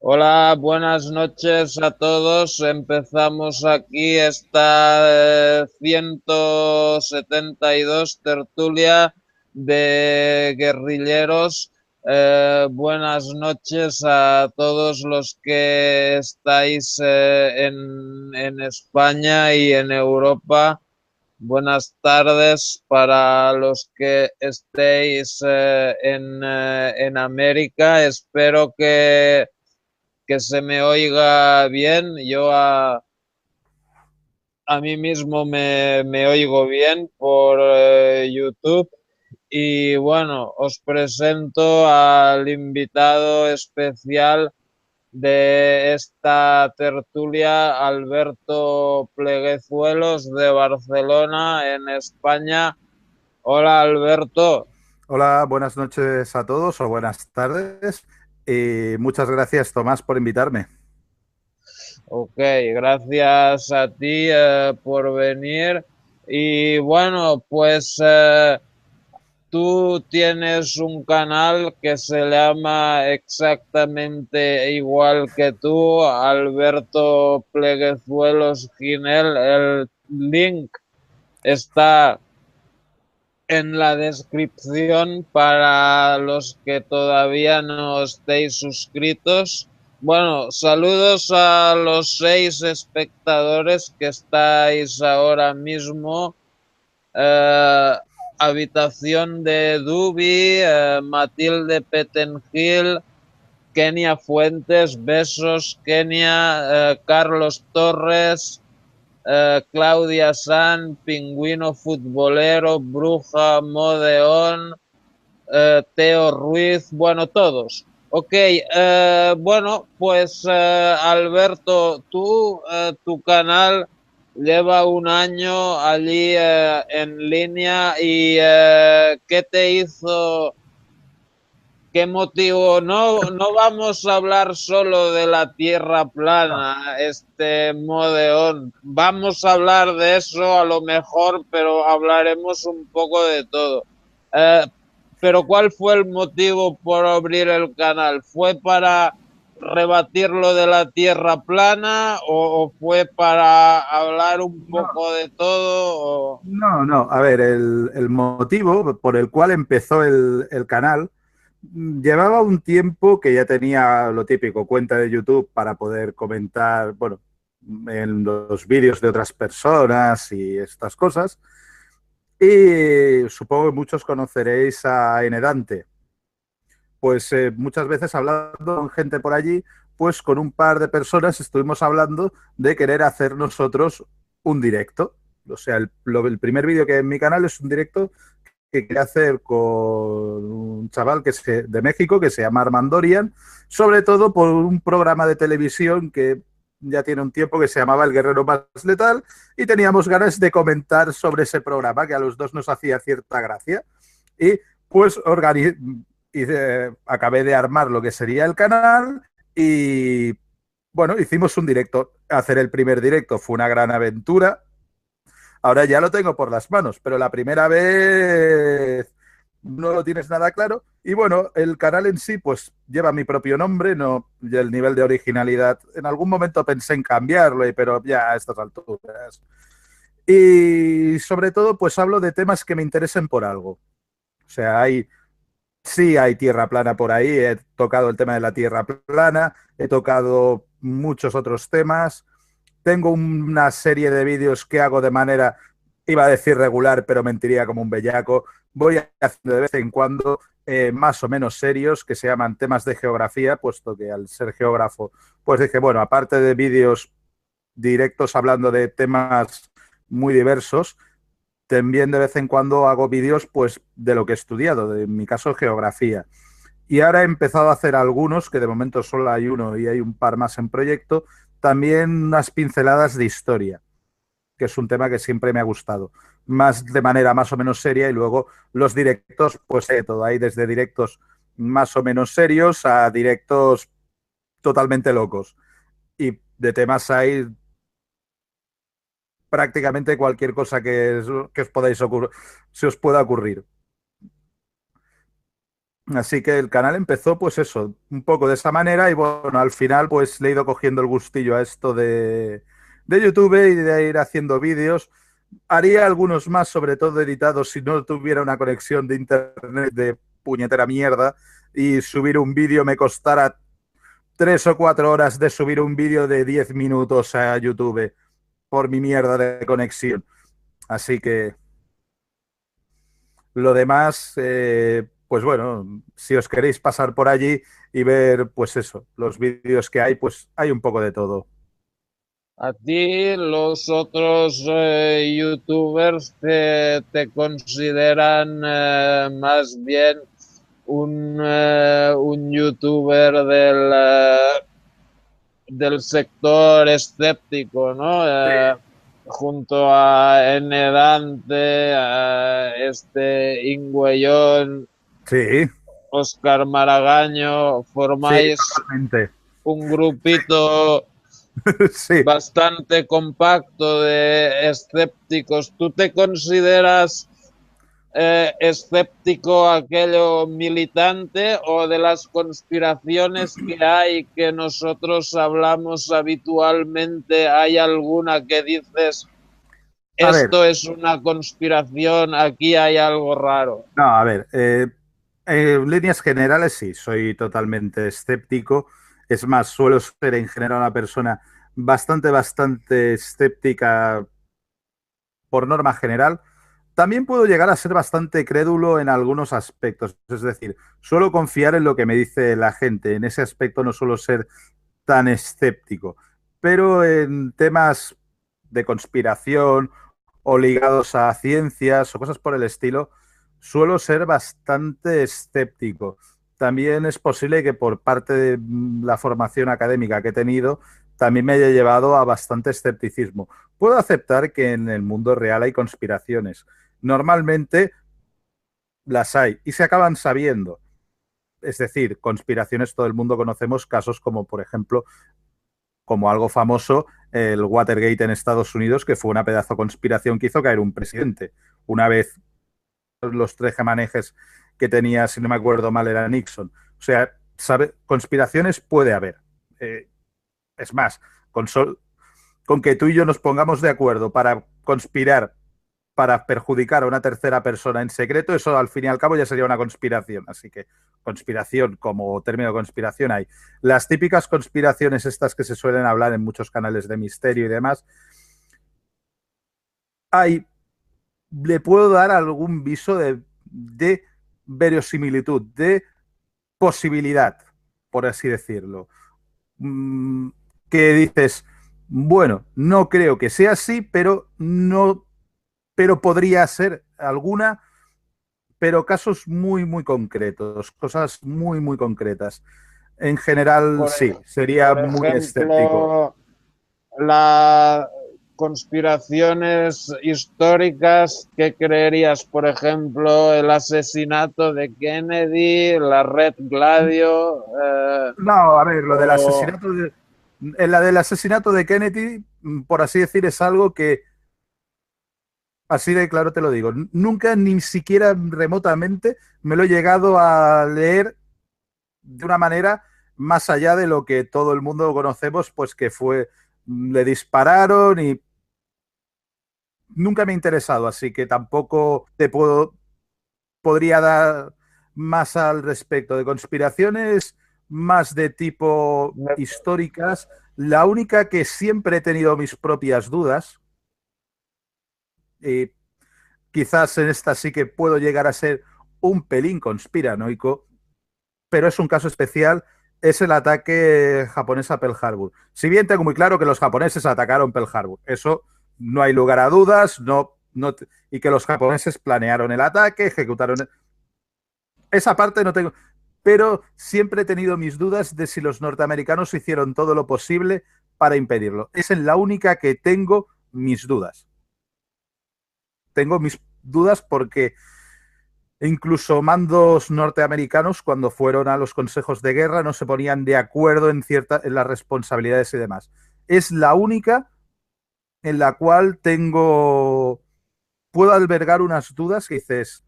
Hola, buenas noches a todos. Empezamos aquí esta 172 tertulia de guerrilleros. Buenas noches a todos los que estáis en España y en Europa. Buenas tardes para los que estéis en América. Espero que se me oiga bien. Yo a mí mismo me oigo bien por YouTube. Y bueno, os presento al invitado especial de esta tertulia, Alberto Pleguezuelos de Barcelona, en España. Hola, Alberto. Hola, buenas noches a todos o buenas tardes. Y muchas gracias, Tomás, por invitarme. Ok, gracias a ti por venir. Y bueno, pues tú tienes un canal que se llama exactamente igual que tú, Alberto Pleguezuelos Ginel. El link está en la descripción para los que todavía no estéis suscritos. Bueno, saludos a los 6 espectadores que estáis ahora mismo. Eh, Habitación de Dubi, Matilde Petengil, Kenia Fuentes, besos, Kenia, Carlos Torres, Claudia San, Pingüino Futbolero, Bruja, Modeón, Teo Ruiz, bueno, todos. Ok, bueno, pues Alberto, tu canal lleva un año allí en línea y ¿qué te hizo? ¿Qué motivo? No, no vamos a hablar solo de la tierra No, plana, este modeón. Vamos a hablar de eso a lo mejor, pero hablaremos un poco de todo. Eh, pero ¿cuál fue el motivo por abrir el canal? ¿Fue para rebatir lo de la tierra plana o fue para hablar un no, poco de todo? no. A ver, el motivo por el cual empezó el canal llevaba un tiempo que ya tenía lo típico, cuenta de YouTube para poder comentar, bueno, en los vídeos de otras personas y estas cosas. Y supongo que muchos conoceréis a Enedante. Pues muchas veces hablando con gente por allí, pues con un par de personas estuvimos hablando de querer hacer nosotros un directo. O sea, el primer vídeo que hay en mi canal es un directo que quería hacer con un chaval de México que se llama Armandorian, sobre todo por un programa de televisión que ya tiene un tiempo que se llamaba El Guerrero Más Letal y teníamos ganas de comentar sobre ese programa que a los dos nos hacía cierta gracia. Y pues acabé de armar lo que sería el canal y bueno, hicimos un directo. Hacer el primer directo fue una gran aventura. Ahora ya lo tengo por las manos, pero la primera vez no lo tienes nada claro. Y bueno, el canal en sí, pues lleva mi propio nombre, no, y el nivel de originalidad. En algún momento pensé en cambiarlo, pero ya a estas alturas. Y sobre todo, pues hablo de temas que me interesen por algo. O sea, sí, hay tierra plana por ahí. He tocado el tema de la tierra plana, he tocado muchos otros temas. Tengo una serie de vídeos que hago de manera, iba a decir regular, pero mentiría como un bellaco. Voy haciendo de vez en cuando más o menos serios que se llaman temas de geografía, puesto que al ser geógrafo, pues dije, bueno, aparte de vídeos directos hablando de temas muy diversos, también de vez en cuando hago vídeos pues de lo que he estudiado, de, en mi caso geografía. Y ahora he empezado a hacer algunos, que de momento solo hay uno y hay un par más en proyecto, también unas pinceladas de historia, que es un tema que siempre me ha gustado, más de manera más o menos seria y luego los directos, pues todo, hay desde directos más o menos serios a directos totalmente locos. Y de temas hay prácticamente cualquier cosa que os podáis se os pueda ocurrir. Así que el canal empezó, pues eso, un poco de esa manera y bueno, al final pues le he ido cogiendo el gustillo a esto de YouTube y de ir haciendo vídeos. Haría algunos más, sobre todo editados, si no tuviera una conexión de internet de puñetera mierda y subir un vídeo me costara 3 o 4 horas de subir un vídeo de 10 minutos a YouTube por mi mierda de conexión. Así que lo demás, pues bueno, si os queréis pasar por allí y ver, pues eso, los vídeos que hay, pues hay un poco de todo. A ti, los otros youtubers te consideran más bien un youtuber del sector escéptico, ¿no? Junto a N. Dante, a este Ingüellón, Sí, Oscar Maragaño, sí, formáis totalmente. un grupito Sí. bastante compacto de escépticos. ¿Tú te consideras escéptico aquello militante o de las conspiraciones que hay que nosotros hablamos habitualmente? ¿Hay alguna que dices, A ver, esto es una conspiración, aquí hay algo raro? no, a ver, en líneas generales sí, soy totalmente escéptico. Es más, suelo ser en general una persona bastante escéptica por norma general. También puedo llegar a ser bastante crédulo en algunos aspectos, es decir, suelo confiar en lo que me dice la gente. En ese aspecto no suelo ser tan escéptico, pero en temas de conspiración o ligados a ciencias o cosas por el estilo, suelo ser bastante escéptico. También es posible que por parte de la formación académica que he tenido, también me haya llevado a bastante escepticismo. Puedo aceptar que en el mundo real hay conspiraciones. Normalmente las hay y se acaban sabiendo. Es decir, conspiraciones, todo el mundo conocemos casos como, por ejemplo, como algo famoso, el Watergate en Estados Unidos, que fue una pedazo conspiración que hizo caer un presidente. Una vez los tres gemanejes que tenía, si no me acuerdo mal, era Nixon. O sea, conspiraciones puede haber. Eh, es más, con, con que tú y yo nos pongamos de acuerdo para conspirar para perjudicar a una tercera persona en secreto, eso al fin y al cabo ya sería una conspiración. Así que conspiración, como término de conspiración hay. Las típicas conspiraciones estas que se suelen hablar en muchos canales de misterio y demás, hay, le puedo dar algún viso de verosimilitud, de posibilidad, por así decirlo. Mm, que dices, bueno, no creo que sea así, pero no, pero podría ser alguna, pero casos muy concretos, cosas muy concretas. En general, Por, sí, sería por muy escéptico. ejemplo, las conspiraciones históricas, ¿qué creerías? Por ejemplo, el asesinato de Kennedy, la Red Gladio, No, a ver, lo del o asesinato la del asesinato de Kennedy, por así decir, es algo que, así de claro te lo digo, nunca ni siquiera remotamente me lo he llegado a leer de una manera más allá de lo que todo el mundo conocemos, pues que fue, le dispararon y nunca me ha interesado, así que tampoco podría dar más al respecto de conspiraciones, más de tipo históricas. La única que siempre he tenido mis propias dudas, y quizás en esta sí que puedo llegar a ser un pelín conspiranoico, pero es un caso especial, es el ataque japonés a Pearl Harbor. Si bien tengo muy claro que los japoneses atacaron Pearl Harbor, eso no hay lugar a dudas, y que los japoneses planearon el ataque, ejecutaron. Esa parte no tengo, pero siempre he tenido mis dudas de si los norteamericanos hicieron todo lo posible para impedirlo. Es en la única que tengo mis dudas. Tengo mis dudas porque incluso mandos norteamericanos, cuando fueron a los consejos de guerra, no se ponían de acuerdo en las responsabilidades y demás. Es la única en la cual puedo albergar unas dudas que dices,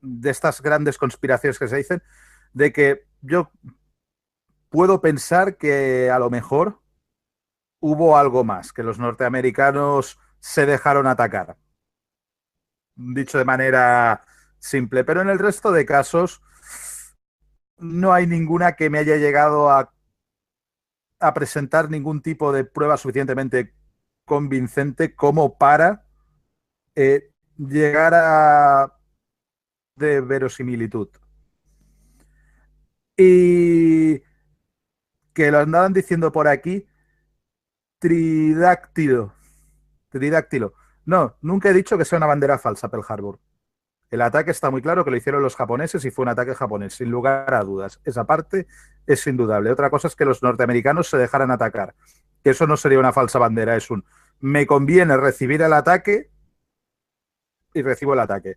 de estas grandes conspiraciones que se dicen, de que yo puedo pensar que a lo mejor hubo algo más, que los norteamericanos se dejaron atacar, dicho de manera simple, pero en el resto de casos no hay ninguna que me haya llegado a presentar ningún tipo de prueba suficientemente convincente como para llegar a de verosimilitud. Y que lo andaban diciendo por aquí, tridáctilo. Tridáctilo. No, nunca he dicho que sea una bandera falsa Pearl Harbor. El ataque está muy claro que lo hicieron los japoneses y fue un ataque japonés, sin lugar a dudas. Esa parte es indudable. Otra cosa es que los norteamericanos se dejaran atacar. Que eso no sería una falsa bandera, es un me conviene recibir el ataque y recibo el ataque.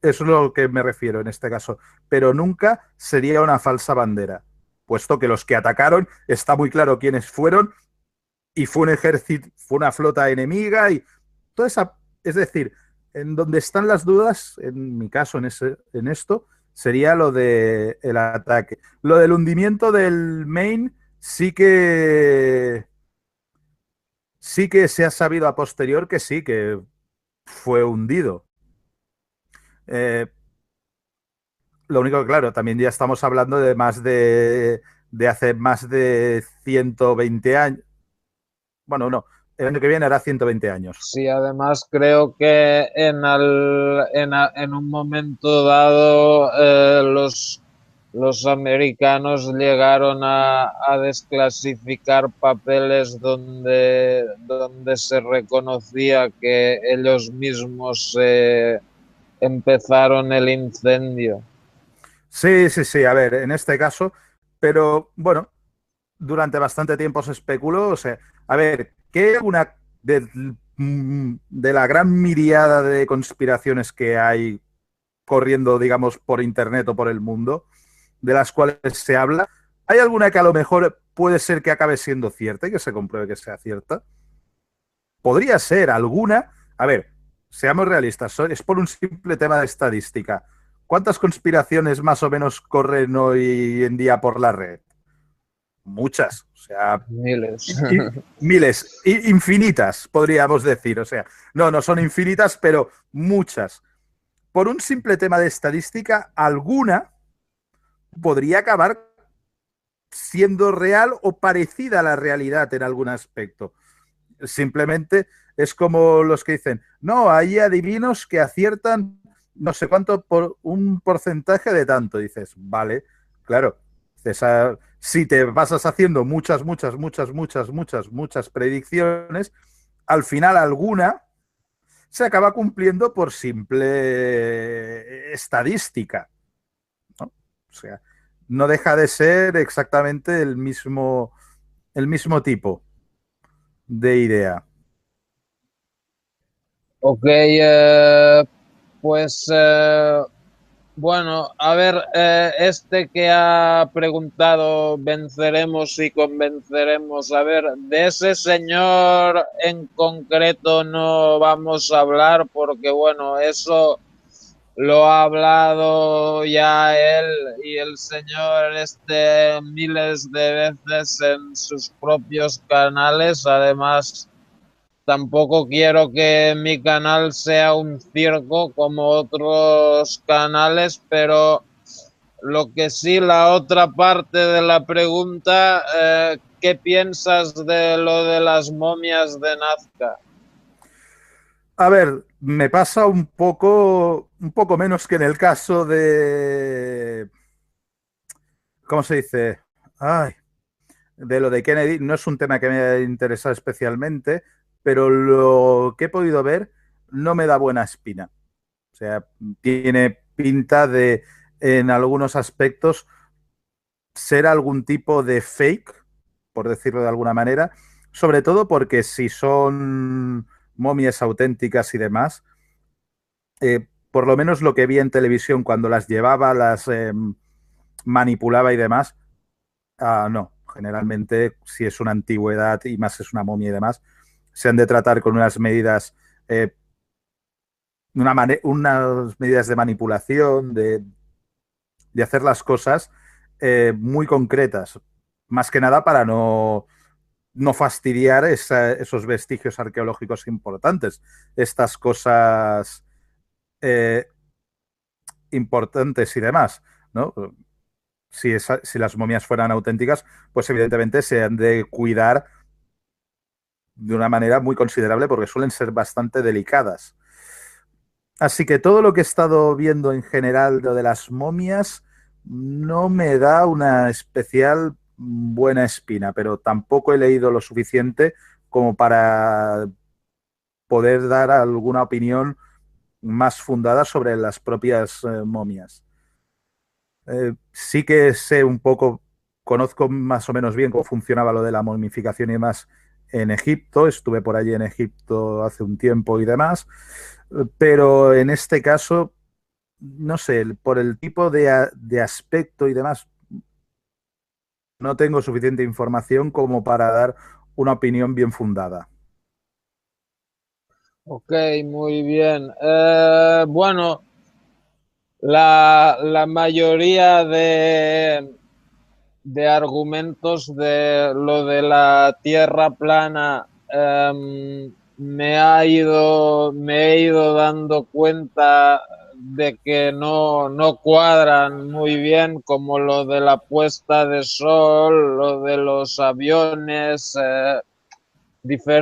Eso es lo que me refiero en este caso. Pero nunca sería una falsa bandera, puesto que los que atacaron está muy claro quiénes fueron y fue un ejército, fue una flota enemiga y toda esa, es decir, en donde están las dudas, en mi caso, en esto, sería lo de el ataque. Lo del hundimiento del Maine sí que se ha sabido a posterior que sí, que fue hundido. Eh, lo único que, claro, también ya estamos hablando de de hace más de 120 años. Bueno, no, el año que viene hará 120 años. Sí, además creo que en un momento dado los americanos llegaron a desclasificar papeles donde se reconocía que ellos mismos empezaron el incendio. Sí, sí, sí, a ver, en este caso, pero bueno, durante bastante tiempo se especuló, o sea, a ver, ¿qué una de la gran miriada de conspiraciones que hay corriendo, digamos, por internet o por el mundo, de las cuales se habla, ¿hay alguna que a lo mejor puede ser que acabe siendo cierta y que se compruebe que sea cierta? Podría ser alguna. A ver, seamos realistas, es por un simple tema de estadística. ¿Cuántas conspiraciones más o menos corren hoy en día por la red? Muchas, o sea, Miles. miles, infinitas, podríamos decir. O sea, no, no son infinitas, pero muchas. Por un simple tema de estadística, alguna podría acabar siendo real o parecida a la realidad en algún aspecto. Simplemente es como los que dicen, no, hay adivinos que aciertan no sé cuánto por un porcentaje de tanto. Dices, vale, claro. Si te pasas haciendo muchas predicciones, al final alguna se acaba cumpliendo por simple estadística, ¿no? O sea, no deja de ser exactamente el mismo tipo de idea. Ok, pues bueno, a ver, este que ha preguntado, venceremos y convenceremos. A ver, de ese señor en concreto no vamos a hablar porque, bueno, eso lo ha hablado ya él y el señor este miles de veces en sus propios canales. Además, tampoco quiero que mi canal sea un circo como otros canales, pero lo que sí, la otra parte de la pregunta, ¿qué piensas de lo de las momias de Nazca? A ver, me pasa un poco menos que en el caso de, ¿cómo se dice? Ay, de lo de Kennedy. No es un tema que me haya interesado especialmente, pero lo que he podido ver no me da buena espina. O sea, tiene pinta de, en algunos aspectos, ser algún tipo de fake, por decirlo de alguna manera, sobre todo porque si son momias auténticas y demás, por lo menos lo que vi en televisión cuando las llevaba, las manipulaba y demás, no, generalmente si es una antigüedad y más es una momia y demás, se han de tratar con unas medidas eh, unas medidas de manipulación, de hacer las cosas muy concretas, más que nada para no fastidiar esos vestigios arqueológicos importantes, estas cosas eh, importantes y demás, ¿no? Si las momias fueran auténticas, pues evidentemente se han de cuidar de una manera muy considerable porque suelen ser bastante delicadas. Así que todo lo que he estado viendo en general de las momias no me da una especial buena espina, pero tampoco he leído lo suficiente como para poder dar alguna opinión más fundada sobre las propias momias. Sí que sé un poco, conozco más o menos bien cómo funcionaba lo de la momificación y demás en Egipto, estuve por allí en Egipto hace un tiempo y demás, pero en este caso, no sé, por el tipo de aspecto y demás, no tengo suficiente información como para dar una opinión bien fundada. Ok, muy bien. Bueno, la mayoría de argumentos de lo de la Tierra plana me he ido dando cuenta de que no cuadran muy bien, como lo de la puesta de sol, lo de los aviones,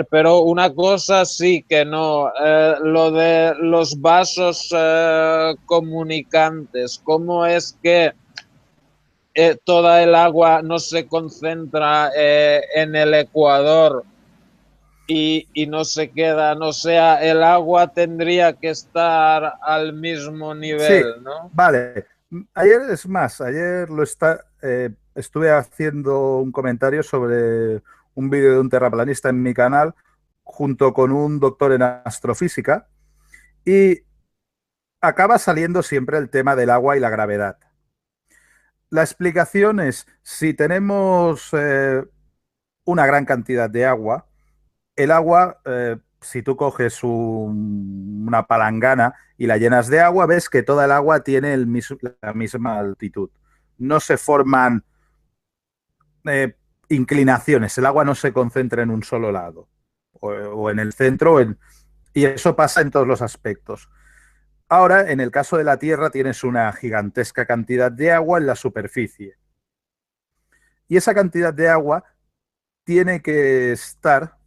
pero una cosa sí que no, lo de los vasos comunicantes, ¿cómo es que toda el agua no se concentra en el Ecuador y no se queda, no sea, el agua tendría que estar al mismo Sí, nivel, ¿no? vale. Ayer es más, estuve haciendo un comentario sobre un vídeo de un terraplanista en mi canal junto con un doctor en astrofísica y acaba saliendo siempre el tema del agua y la gravedad. La explicación es, si tenemos una gran cantidad de agua, el agua, si tú coges una palangana y la llenas de agua, ves que toda el agua tiene la misma altitud. No se forman eh, inclinaciones, el agua no se concentra en un solo lado, o en el centro, y eso pasa en todos los aspectos. Ahora, en el caso de la Tierra, tienes una gigantesca cantidad de agua en la superficie. Y esa cantidad de agua tiene que estar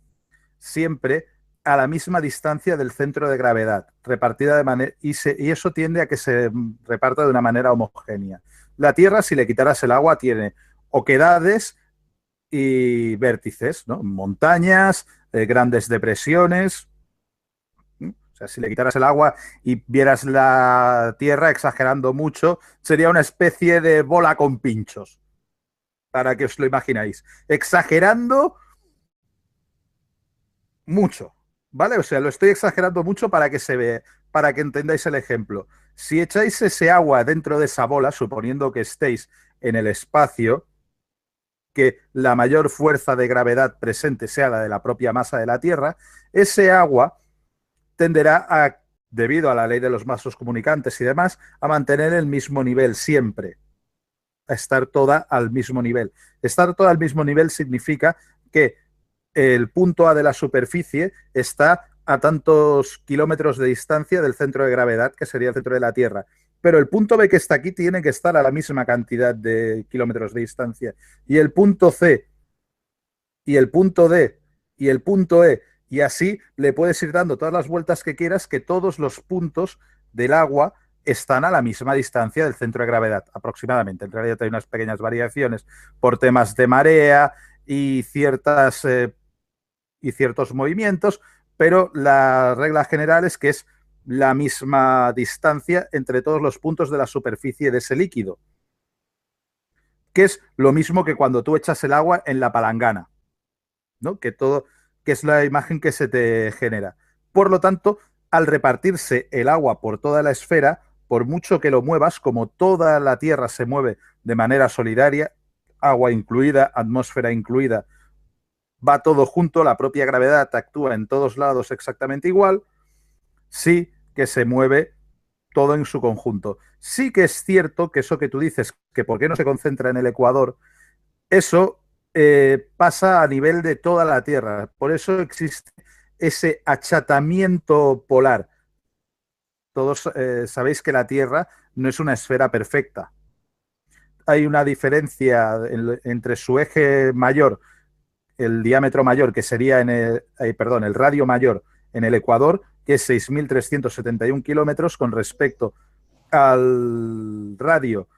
siempre a la misma distancia del centro de gravedad, repartida de manera, y eso tiende a que se reparta de una manera homogénea. La Tierra, si le quitaras el agua, tiene oquedades y vértices, ¿no? Montañas, grandes depresiones. O sea, si le quitaras el agua y vieras la Tierra exagerando mucho, sería una especie de bola con pinchos, para que os lo imagináis. Exagerando mucho, ¿vale? O sea, lo estoy exagerando mucho para que se vea, para que entendáis el ejemplo. Si echáis ese agua dentro de esa bola, suponiendo que estéis en el espacio, que la mayor fuerza de gravedad presente sea la de la propia masa de la Tierra, ese agua tenderá a, debido a la ley de los vasos comunicantes y demás, a mantener el mismo nivel siempre, a estar toda al mismo nivel. Estar toda al mismo nivel significa que el punto A de la superficie está a tantos kilómetros de distancia del centro de gravedad, que sería el centro de la Tierra. Pero el punto B que está aquí tiene que estar a la misma cantidad de kilómetros de distancia. Y el punto C, y el punto D, y el punto E, y así le puedes ir dando todas las vueltas que quieras, que todos los puntos del agua están a la misma distancia del centro de gravedad, aproximadamente. En realidad hay unas pequeñas variaciones por temas de marea y y ciertos movimientos, pero la regla general es que es la misma distancia entre todos los puntos de la superficie de ese líquido, que es lo mismo que cuando tú echas el agua en la palangana, ¿no? Que es la imagen que se te genera. Por lo tanto, al repartirse el agua por toda la esfera, por mucho que lo muevas, como toda la Tierra se mueve de manera solidaria, agua incluida, atmósfera incluida, va todo junto, la propia gravedad actúa en todos lados exactamente igual. Si que se mueve todo en su conjunto. Sí que es cierto que eso que tú dices, que por qué no se concentra en el ecuador, eso pasa a nivel de toda la Tierra. Por eso existe ese achatamiento polar. Todos sabéis que la Tierra no es una esfera perfecta. Hay una diferencia entre su eje mayor, el diámetro mayor, que sería perdón, el radio mayor en el Ecuador, que es 6.371 kilómetros, con respecto al radio,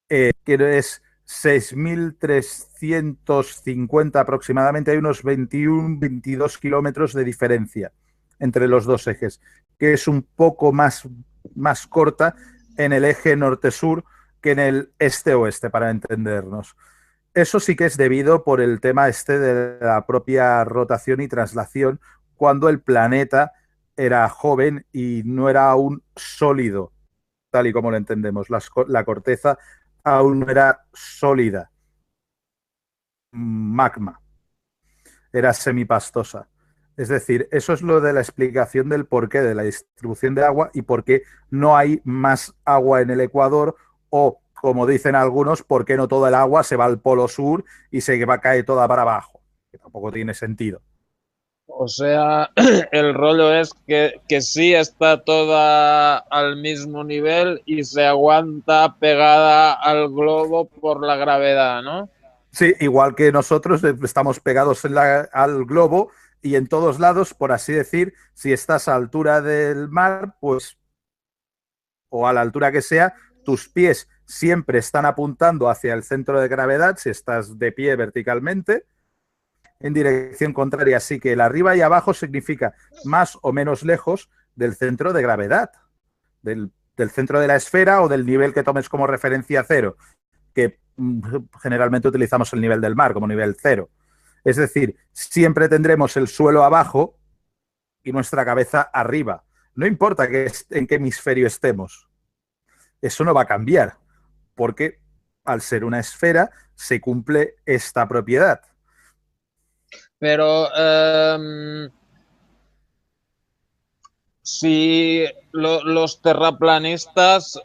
que es 6.350 aproximadamente. Hay unos 21, 22 kilómetros de diferencia entre los dos ejes, que es un poco más corta en el eje norte-sur que en el este-oeste, para entendernos. Eso sí que es debido por el tema este de la propia rotación y traslación, cuando el planeta era joven y no era aún sólido, tal y como lo entendemos. La corteza aún no era sólida, magma, era semipastosa. Es decir, eso es lo de la explicación del porqué de la distribución de agua y por qué no hay más agua en el Ecuador, o, como dicen algunos, por qué no toda el agua se va al polo sur y se va a caer toda para abajo, que tampoco tiene sentido. O sea, el rollo es que sí está toda al mismo nivel y se aguanta pegada al globo por la gravedad, ¿no? Sí, igual que nosotros estamos pegados al globo y en todos lados, por así decir, si estás a altura del mar, pues, o a la altura que sea, tus pies siempre están apuntando hacia el centro de gravedad si estás de pie verticalmente, en dirección contraria. Así que el arriba y abajo significa más o menos lejos del centro de gravedad, del centro de la esfera o del nivel que tomes como referencia cero, que generalmente utilizamos el nivel del mar como nivel cero. Es decir, siempre tendremos el suelo abajo y nuestra cabeza arriba. No importa en qué hemisferio estemos. Eso no va a cambiar, porque al ser una esfera se cumple esta propiedad. Pero si los terraplanistas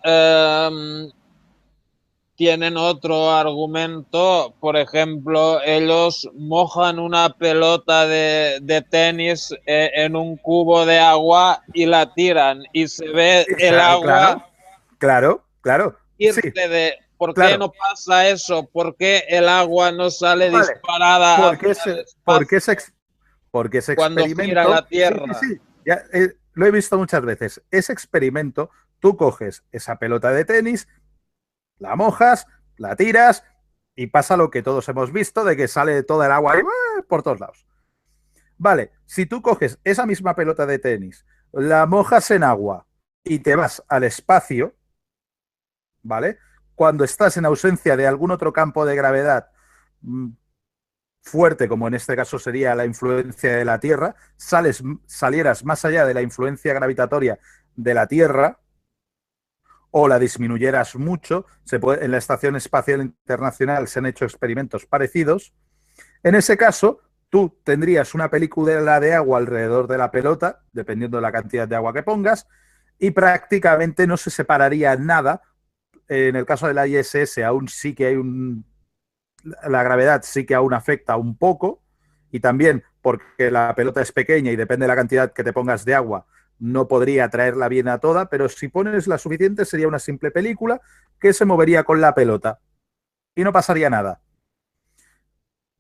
tienen otro argumento, por ejemplo, ellos mojan una pelota de tenis en un cubo de agua y la tiran y se ve el agua Claro, claro, claro. Sí, irse de... ¿Por qué claro. no pasa eso? ¿Por qué el agua no sale Vale. disparada Porque hacia el ese, porque espacio ese, porque ese cuando gira la experimento, sí, sí, Tierra? sí, ya, lo he visto muchas veces. Ese experimento, tú coges esa pelota de tenis, la mojas, la tiras y pasa lo que todos hemos visto, de que sale toda el agua por todos lados. Vale, si tú coges esa misma pelota de tenis, la mojas en agua y te vas al espacio, ¿vale? Cuando estás en ausencia de algún otro campo de gravedad fuerte, como en este caso sería la influencia de la Tierra, salieras más allá de la influencia gravitatoria de la Tierra, o la disminuyeras mucho. En la Estación Espacial Internacional se han hecho experimentos parecidos. En ese caso, tú tendrías una película de agua alrededor de la pelota, dependiendo de la cantidad de agua que pongas, y prácticamente no se separaría nada. En el caso de la ISS aún sí que hay la gravedad sí que aún afecta un poco, y también porque la pelota es pequeña y depende de la cantidad que te pongas de agua, no podría traerla bien a toda, pero si pones la suficiente sería una simple película que se movería con la pelota y no pasaría nada.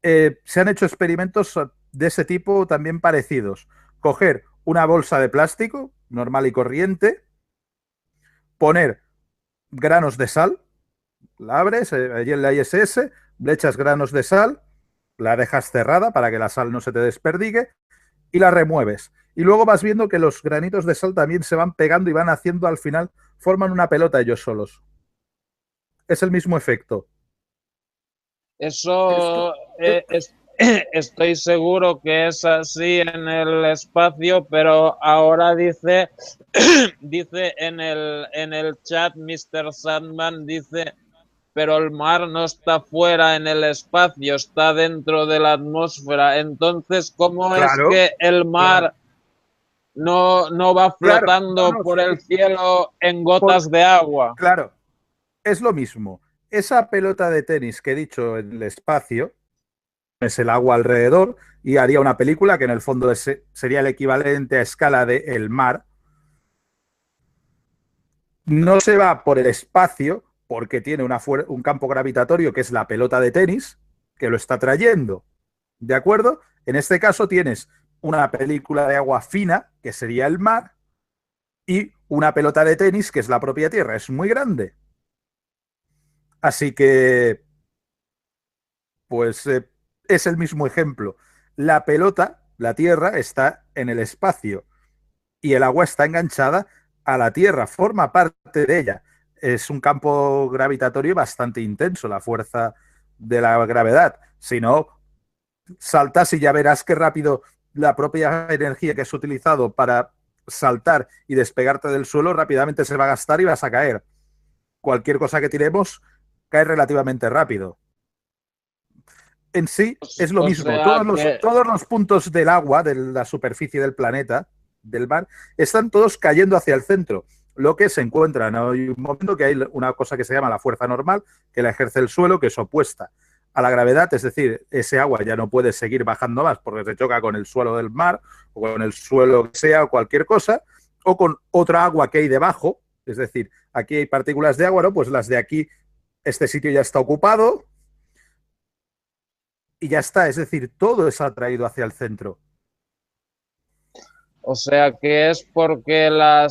Se han hecho experimentos de ese tipo también parecidos. Coger una bolsa de plástico normal y corriente, poner granos de sal, la abres allí en la ISS, le echas granos de sal, la dejas cerrada para que la sal no se te desperdigue y la remueves. Y luego vas viendo que los granitos de sal también se van pegando y van haciendo, al final, forman una pelota ellos solos. Es el mismo efecto. Esto, Eso eh, estoy seguro que es así en el espacio, pero ahora dice, dice en el chat, Mr. Sandman dice, pero el mar no está fuera en el espacio, está dentro de la atmósfera. Entonces, ¿cómo es claro, que el claro. mar no va Claro, flotando no, por sí, el cielo en por- gotas de agua. claro, es lo mismo. Esa pelota de tenis que he dicho en el espacio es el agua alrededor y haría una película que en el fondo sería el equivalente a escala de el mar. No se va por el espacio porque tiene un campo gravitatorio que es la pelota de tenis que lo está trayendo. ¿De acuerdo? En este caso tienes una película de agua fina, que sería el mar, y una pelota de tenis, que es la propia Tierra. Es muy grande. Así que, pues, es el mismo ejemplo. La pelota, la Tierra, está en el espacio y el agua está enganchada a la Tierra, forma parte de ella. Es un campo gravitatorio bastante intenso, la fuerza de la gravedad. Si no, saltas y ya verás qué rápido la propia energía que has utilizado para saltar y despegarte del suelo rápidamente se va a gastar y vas a caer. Cualquier cosa que tiremos cae relativamente rápido. En sí es lo O mismo. sea que, Todos los puntos del agua, de la superficie del planeta, del mar, están todos cayendo hacia el centro. Lo que se encuentra, ¿no? Hay un momento que hay una cosa que se llama la fuerza normal, que la ejerce el suelo, que es opuesta a la gravedad, es decir, ese agua ya no puede seguir bajando más porque se choca con el suelo del mar o con el suelo que sea o cualquier cosa, o con otra agua que hay debajo, es decir, aquí hay partículas de agua, ¿no? Pues las de aquí, este sitio ya está ocupado, y ya está. Es decir, todo es atraído hacia el centro. o sea que es porque la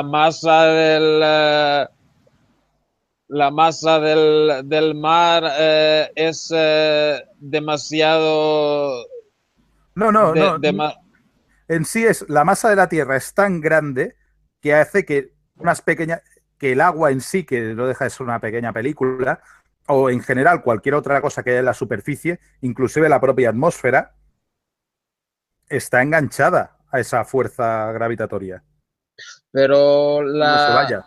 masa la masa del mar es demasiado No, no, no. de En sí es la masa de la Tierra es tan grande que hace que unas pequeñas, que el agua en sí, que no deja de ser una pequeña película, o en general cualquier otra cosa que haya en la superficie, inclusive la propia atmósfera, está enganchada a esa fuerza gravitatoria pero y no se vaya.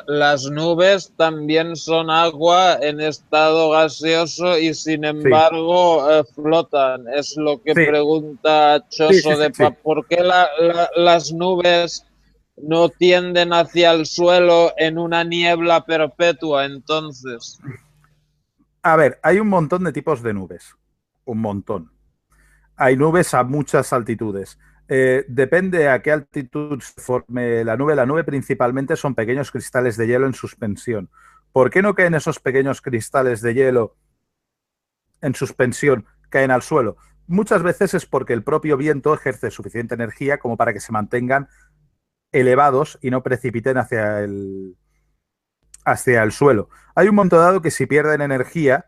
las nubes también son agua en estado gaseoso y sin Sí, embargo flotan. Es lo que sí, pregunta sí, sí, Choso sí, de sí. ¿por qué las nubes no tienden hacia el suelo en una niebla perpetua entonces? A ver, hay un montón de tipos de nubes. Un montón. Hay nubes a muchas altitudes. Depende a qué altitud se forme la nube. La nube principalmente son pequeños cristales de hielo en suspensión. ¿Por qué no caen esos pequeños cristales de hielo en suspensión, caen al suelo? Muchas veces es porque el propio viento ejerce suficiente energía como para que se mantengan elevados y no precipiten hacia el suelo. Hay un momento dado que si pierden energía,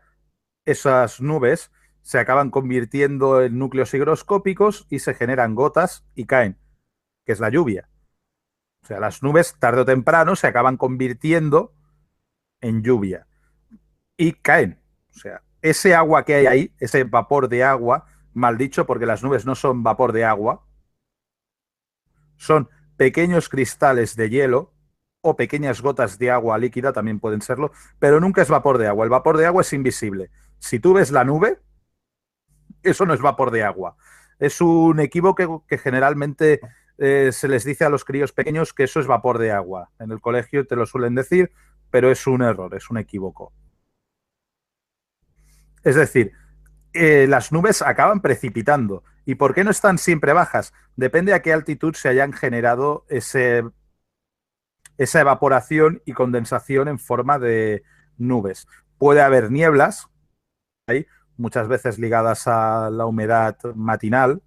esas nubes se acaban convirtiendo en núcleos higroscópicos y se generan gotas y caen, que es la lluvia. O sea, las nubes tarde o temprano se acaban convirtiendo en lluvia y caen. O sea, ese agua que hay ahí, ese vapor de agua, mal dicho, porque las nubes no son vapor de agua, son pequeños cristales de hielo o pequeñas gotas de agua líquida, también pueden serlo, pero nunca es vapor de agua. El vapor de agua es invisible. Si tú ves la nube, eso no es vapor de agua. Es un equívoco que generalmente se les dice a los críos pequeños que eso es vapor de agua. En el colegio te lo suelen decir, pero es un error, es un equívoco. Es decir, las nubes acaban precipitando. ¿Y por qué no están siempre bajas? Depende a qué altitud se hayan generado esa evaporación y condensación en forma de nubes. Puede haber nieblas, ¿sí? Muchas veces ligadas a la humedad matinal,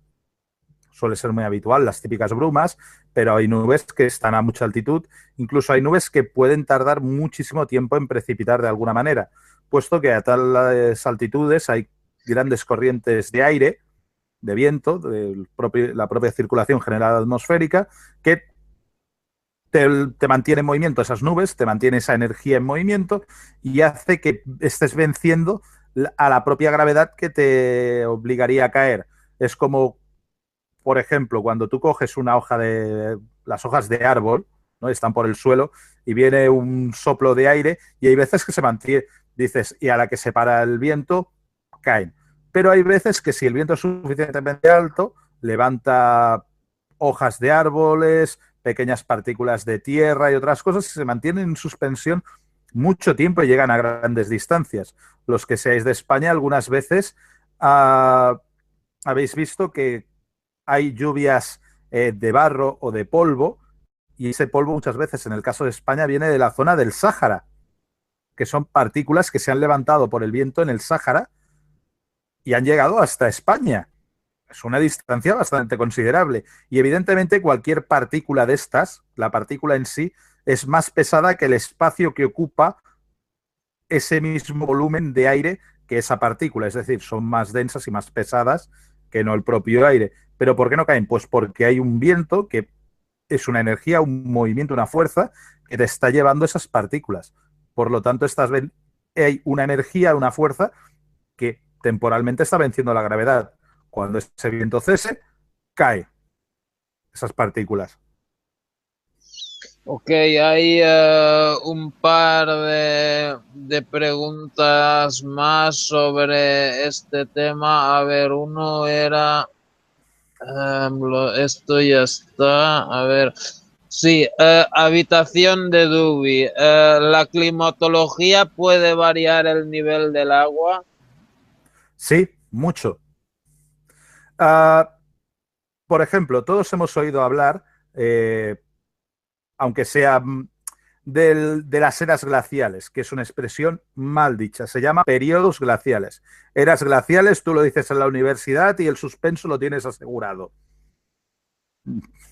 suele ser muy habitual, las típicas brumas, pero hay nubes que están a mucha altitud, incluso hay nubes que pueden tardar muchísimo tiempo en precipitar de alguna manera, puesto que a tales altitudes hay grandes corrientes de aire, de viento, la propia circulación general atmosférica, que te mantiene en movimiento esas nubes, te mantiene esa energía en movimiento y hace que estés venciendo a la propia gravedad que te obligaría a caer. Es como por ejemplo, cuando tú coges una hoja de las hojas de árbol, ¿no? Están por el suelo y viene un soplo de aire y hay veces que se mantiene, dices, y a la que se para el viento, caen. pero hay veces que si el viento es suficientemente alto, levanta hojas de árboles, pequeñas partículas de tierra y otras cosas que se mantienen en suspensión mucho tiempo y llegan a grandes distancias. Los que seáis de España, algunas veces habéis visto que hay lluvias de barro o de polvo, y ese polvo muchas veces, en el caso de España, viene de la zona del Sáhara, que son partículas que se han levantado por el viento en el Sáhara y han llegado hasta España. Es una distancia bastante considerable. Y evidentemente cualquier partícula de estas, la partícula en sí, es más pesada que el espacio que ocupa ese mismo volumen de aire que esa partícula. Es decir, son más densas y más pesadas que no el propio aire. ¿Pero por qué no caen? Pues porque hay un viento que es una energía, un movimiento, una fuerza que te está llevando esas partículas. Por lo tanto, hay una energía, una fuerza que temporalmente está venciendo la gravedad. Cuando ese viento cese, cae esas partículas. Ok, hay un par de preguntas más sobre este tema. A ver, uno era, esto ya está. A ver, sí, habitación de Dewey. ¿La climatología puede variar el nivel del agua? Sí, mucho. Uh, por ejemplo, todos hemos oído hablar, aunque sea de las eras glaciales, que es una expresión mal dicha. Se llama periodos glaciales. Eras glaciales, tú lo dices en la universidad y el suspenso lo tienes asegurado.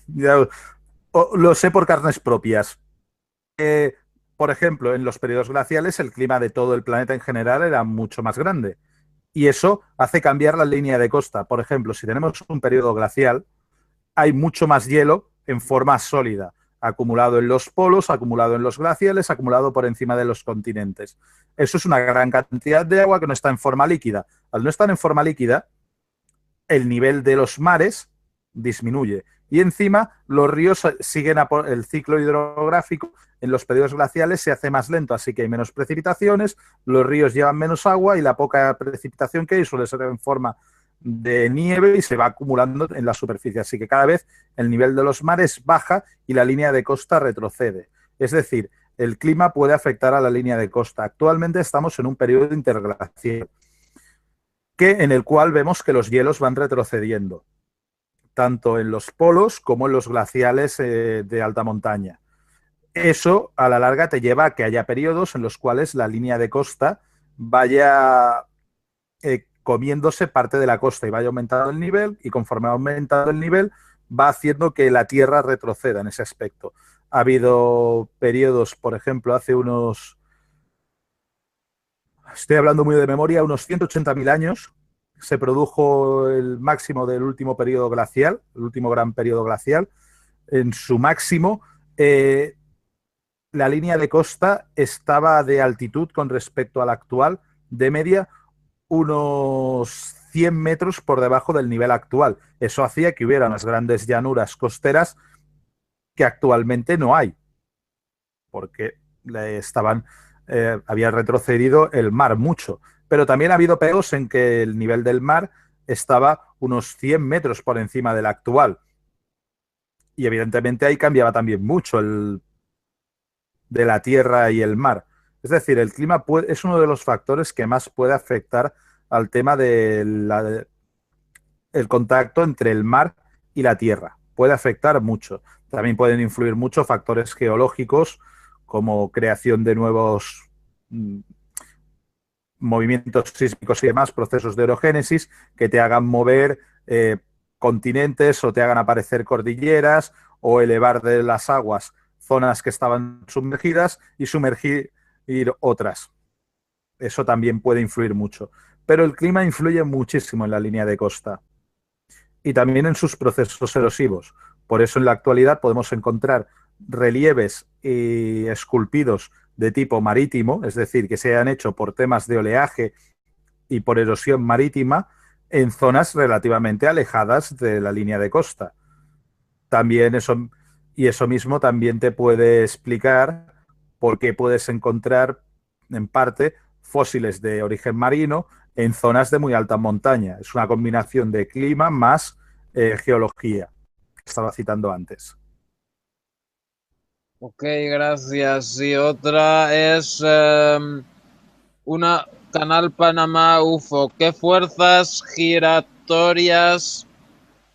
Ya, lo sé por carnes propias. Por ejemplo, en los periodos glaciales el clima de todo el planeta en general era mucho más grande. Y eso hace cambiar la línea de costa. Por ejemplo, si tenemos un periodo glacial, hay mucho más hielo en forma sólida, acumulado en los polos, acumulado en los glaciales, acumulado por encima de los continentes. Eso es una gran cantidad de agua que no está en forma líquida. Al no estar en forma líquida, el nivel de los mares disminuye. Y encima los ríos siguen el ciclo hidrográfico. En los periodos glaciales se hace más lento, así que hay menos precipitaciones, los ríos llevan menos agua y la poca precipitación que hay suele ser en forma de nieve y se va acumulando en la superficie. Así que cada vez el nivel de los mares baja y la línea de costa retrocede. Es decir, el clima puede afectar a la línea de costa. Actualmente estamos en un periodo interglacial en el cual vemos que los hielos van retrocediendo, tanto en los polos como en los glaciales de alta montaña. Eso a la larga te lleva a que haya periodos en los cuales la línea de costa vaya comiéndose parte de la costa y vaya aumentando el nivel, y conforme va aumentando el nivel va haciendo que la Tierra retroceda en ese aspecto. Ha habido periodos, por ejemplo, hace unos, estoy hablando muy de memoria, unos 180.000 años, se produjo el máximo del último periodo glacial, el último gran periodo glacial. En su máximo, la línea de costa estaba de altitud con respecto a la actual, de media, unos 100 metros por debajo del nivel actual. Eso hacía que hubiera unas grandes llanuras costeras que actualmente no hay, porque había retrocedido el mar mucho. Pero también ha habido periodos en que el nivel del mar estaba unos 100 metros por encima del actual. Y evidentemente ahí cambiaba también mucho de la tierra y el mar. Es decir, el clima es uno de los factores que más puede afectar al tema del contacto entre el mar y la tierra. Puede afectar mucho. También pueden influir mucho factores geológicos como creación de nuevos movimientos sísmicos y demás, procesos de orogénesis que te hagan mover continentes o te hagan aparecer cordilleras o elevar de las aguas zonas que estaban sumergidas y sumergir otras. Eso también puede influir mucho. Pero el clima influye muchísimo en la línea de costa y también en sus procesos erosivos. Por eso en la actualidad podemos encontrar relieves esculpidos de tipo marítimo, es decir, que se han hecho por temas de oleaje y por erosión marítima en zonas relativamente alejadas de la línea de costa. También eso mismo también te puede explicar por qué puedes encontrar, en parte, fósiles de origen marino en zonas de muy alta montaña. Es una combinación de clima más geología, que estaba citando antes. Ok, gracias. Y otra es una Canal Panamá UFO. ¿Qué fuerzas giratorias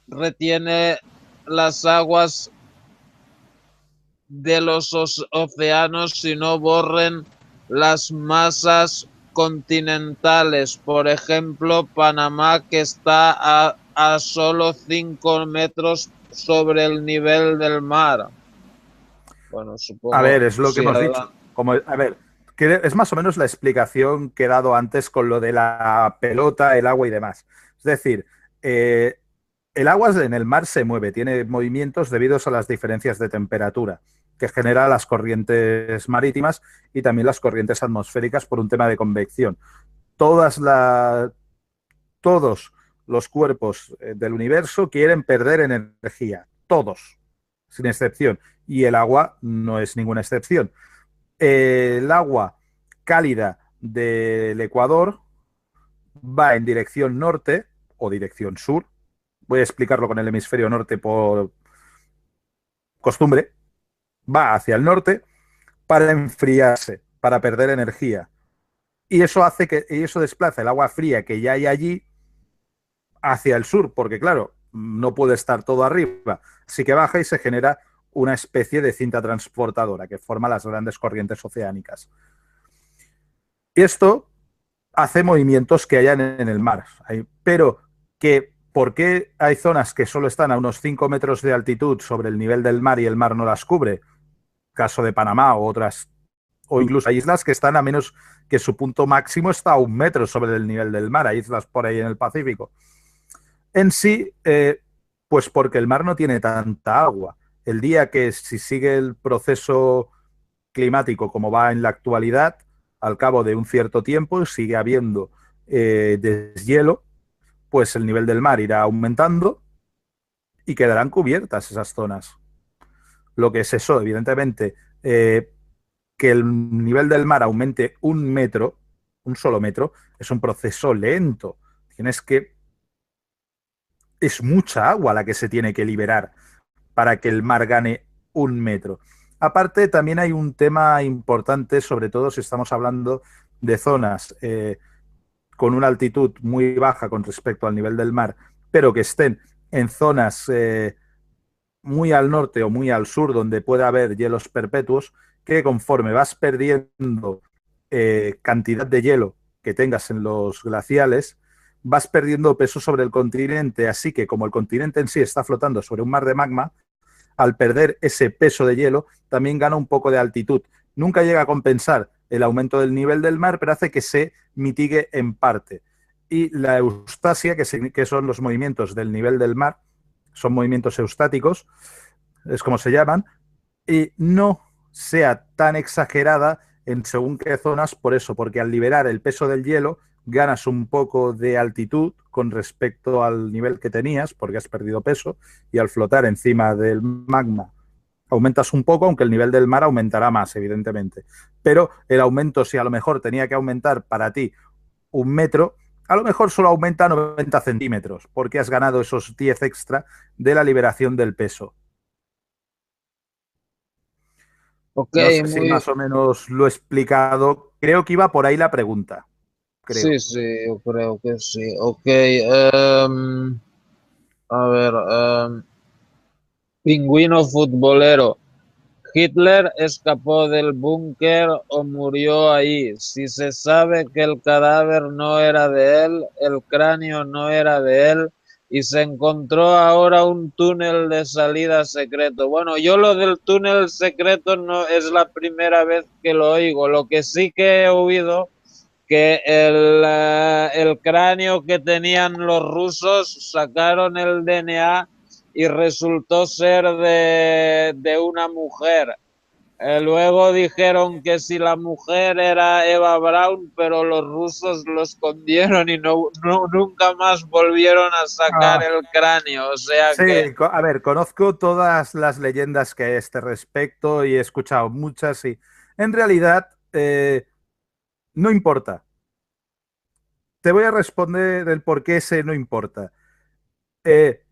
retiene las aguas de los océanos si no borren las masas continentales? Por ejemplo, Panamá, que está a solo 5 metros sobre el nivel del mar. Bueno, A ver, supongo, es lo que sí, hemos dicho. adelante. Como, a ver, que es más o menos la explicación que he dado antes con lo de la pelota, el agua y demás. Es decir, eh, el agua en el mar se mueve, tiene movimientos debido a las diferencias de temperatura que genera las corrientes marítimas y también las corrientes atmosféricas por un tema de convección. Todas la, todos los cuerpos del universo quieren perder energía, todos, sin excepción, y el agua no es ninguna excepción. El agua cálida del Ecuador va en dirección norte o dirección sur. Voy a explicarlo con el hemisferio norte por costumbre. Va hacia el norte para enfriarse, para perder energía. Y eso hace que y eso desplaza el agua fría que ya hay allí hacia el sur, porque claro, no puede estar todo arriba. Así que baja y se genera una especie de cinta transportadora que forma las grandes corrientes oceánicas. Y esto hace movimientos que hayan en el mar. Pero que ¿por qué hay zonas que solo están a unos 5 metros de altitud sobre el nivel del mar y el mar no las cubre? Caso de Panamá o otras, o incluso hay islas que están a menos que su punto máximo está a 1 metro sobre el nivel del mar, hay islas por ahí en el Pacífico. En sí, pues porque el mar no tiene tanta agua. El día que si sigue el proceso climático como va en la actualidad, al cabo de un cierto tiempo sigue habiendo deshielo, pues el nivel del mar irá aumentando y quedarán cubiertas esas zonas. Lo que es eso, evidentemente, que el nivel del mar aumente 1 metro, un solo metro, es un proceso lento. Tienes que... Es mucha agua la que se tiene que liberar para que el mar gane 1 metro. Aparte, también hay un tema importante, sobre todo si estamos hablando de zonas con una altitud muy baja con respecto al nivel del mar, pero que estén en zonas muy al norte o muy al sur, donde puede haber hielos perpetuos, que conforme vas perdiendo cantidad de hielo que tengas en los glaciales, vas perdiendo peso sobre el continente. Así que como el continente en sí está flotando sobre un mar de magma, al perder ese peso de hielo, también gana un poco de altitud. Nunca llega a compensar el aumento del nivel del mar, pero hace que se mitigue en parte. Y la eustasia, que son los movimientos del nivel del mar, son movimientos eustáticos, es como se llaman, y no sea tan exagerada en según qué zonas, por eso, porque al liberar el peso del hielo ganas un poco de altitud con respecto al nivel que tenías, porque has perdido peso, y al flotar encima del magma aumentas un poco, aunque el nivel del mar aumentará más, evidentemente. Pero el aumento, si a lo mejor tenía que aumentar para ti 1 metro, a lo mejor solo aumenta 90 centímetros, porque has ganado esos 10 extra de la liberación del peso. Ok, No sé si muy, más o menos lo he explicado. Creo que iba por ahí la pregunta. sí, Creo. sí, yo creo que sí. Ok, a ver, pingüino futbolero. ¿Hitler escapó del búnker o murió ahí? Si se sabe que el cadáver no era de él, el cráneo no era de él y se encontró ahora un túnel de salida secreto. Bueno, yo lo del túnel secreto no es la primera vez que lo oigo. Lo que sí que he oído que el cráneo que tenían los rusos sacaron el DNA y resultó ser de una mujer. Luego dijeron que si la mujer era Eva Braun, pero los rusos lo escondieron y nunca más volvieron a sacar Ah, el cráneo. O sea sí, que, a ver, conozco todas las leyendas que hay a este respecto y he escuchado muchas y en realidad No importa. Te voy a responder el por qué ese no importa. Eh,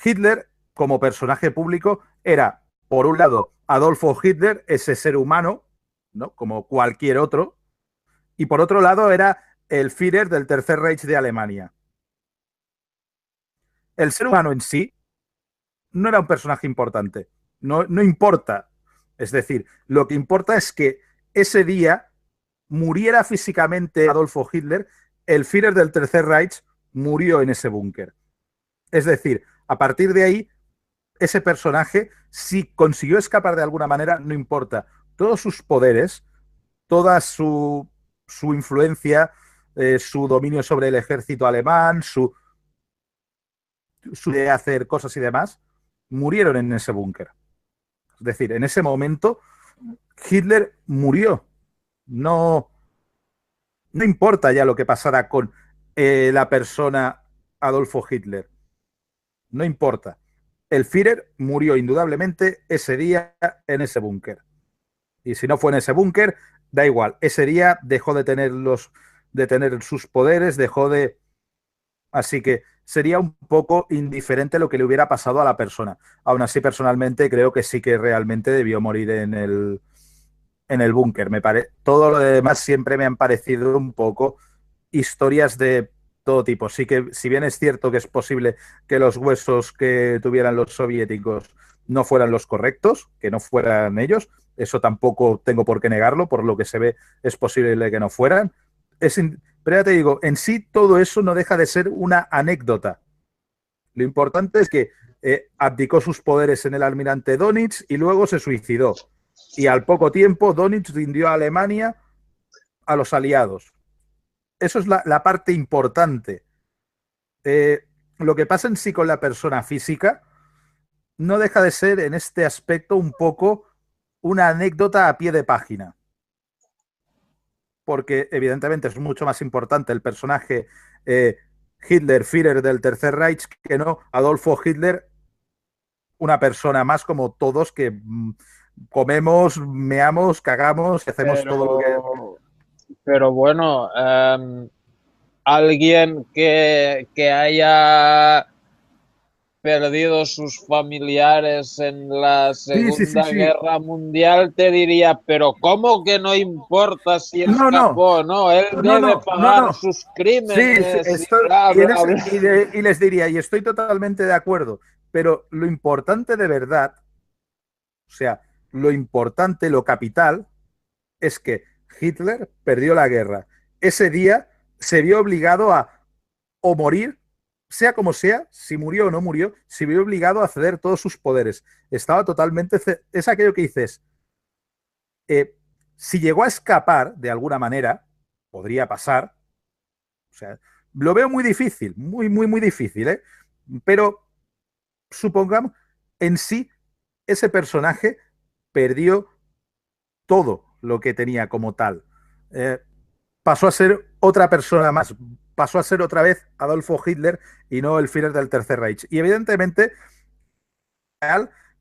Hitler, como personaje público, era, por un lado, Adolfo Hitler, ese ser humano, ¿no? Como cualquier otro, y por otro lado era el Führer del Tercer Reich de Alemania. El ser humano en sí no era un personaje importante, no importa. Es decir, lo que importa es que ese día muriera físicamente Adolfo Hitler, el Führer del Tercer Reich murió en ese búnker. Es decir, a partir de ahí, ese personaje, si consiguió escapar de alguna manera, no importa. Todos sus poderes, toda su influencia, su dominio sobre el ejército alemán, su de hacer cosas y demás, murieron en ese búnker. Es decir, en ese momento, Hitler murió. No, no importa ya lo que pasara con la persona Adolfo Hitler. No importa. El Führer murió indudablemente ese día en ese búnker. Y si no fue en ese búnker, da igual. Ese día dejó de tener sus poderes, dejó de. Así que sería un poco indiferente lo que le hubiera pasado a la persona. Aún así, personalmente, creo que sí que realmente debió morir en el búnker. Todo lo demás siempre me han parecido un poco historias de todo tipo. Sí que, si bien es cierto que es posible que los huesos que tuvieran los soviéticos no fueran los correctos, que no fueran ellos, eso tampoco tengo por qué negarlo, por lo que se ve es posible que no fueran. Pero ya te digo, en sí todo eso no deja de ser una anécdota. Lo importante es que abdicó sus poderes en el almirante Donitz y luego se suicidó. Y al poco tiempo Donitz rindió a Alemania a los aliados. Eso es la parte importante. Eh, lo que pasa en sí con la persona física no deja de ser en este aspecto un poco una anécdota a pie de página. Porque evidentemente es mucho más importante el personaje Hitler, Führer del Tercer Reich, que no Adolfo Hitler, una persona más como todos que comemos, meamos, cagamos y hacemos todo lo que. Pero bueno, alguien que haya perdido sus familiares en la Sí, sí, sí, Segunda sí. Guerra Mundial te diría, pero ¿cómo que no importa si No, no, escapó? No, él no, debe no, no, pagar no. sus Sí, sí, crímenes y esto, bla, y, en bla, ese- bla. y les diría, y estoy totalmente de acuerdo, pero lo importante de verdad, o sea, lo importante, lo capital, es que Hitler perdió la guerra. Ese día se vio obligado a o morir, sea como sea, si murió o no murió, se vio obligado a ceder todos sus poderes. Estaba totalmente. Es aquello que dices. eh, si llegó a escapar de alguna manera, podría pasar. O sea, lo veo muy difícil, muy, muy, muy difícil, ¿eh? Pero supongamos, en sí, ese personaje perdió todo lo que tenía como tal. Eh, Pasó a ser otra persona más, pasó a ser otra vez Adolfo Hitler y no el Führer del Tercer Reich. Y evidentemente,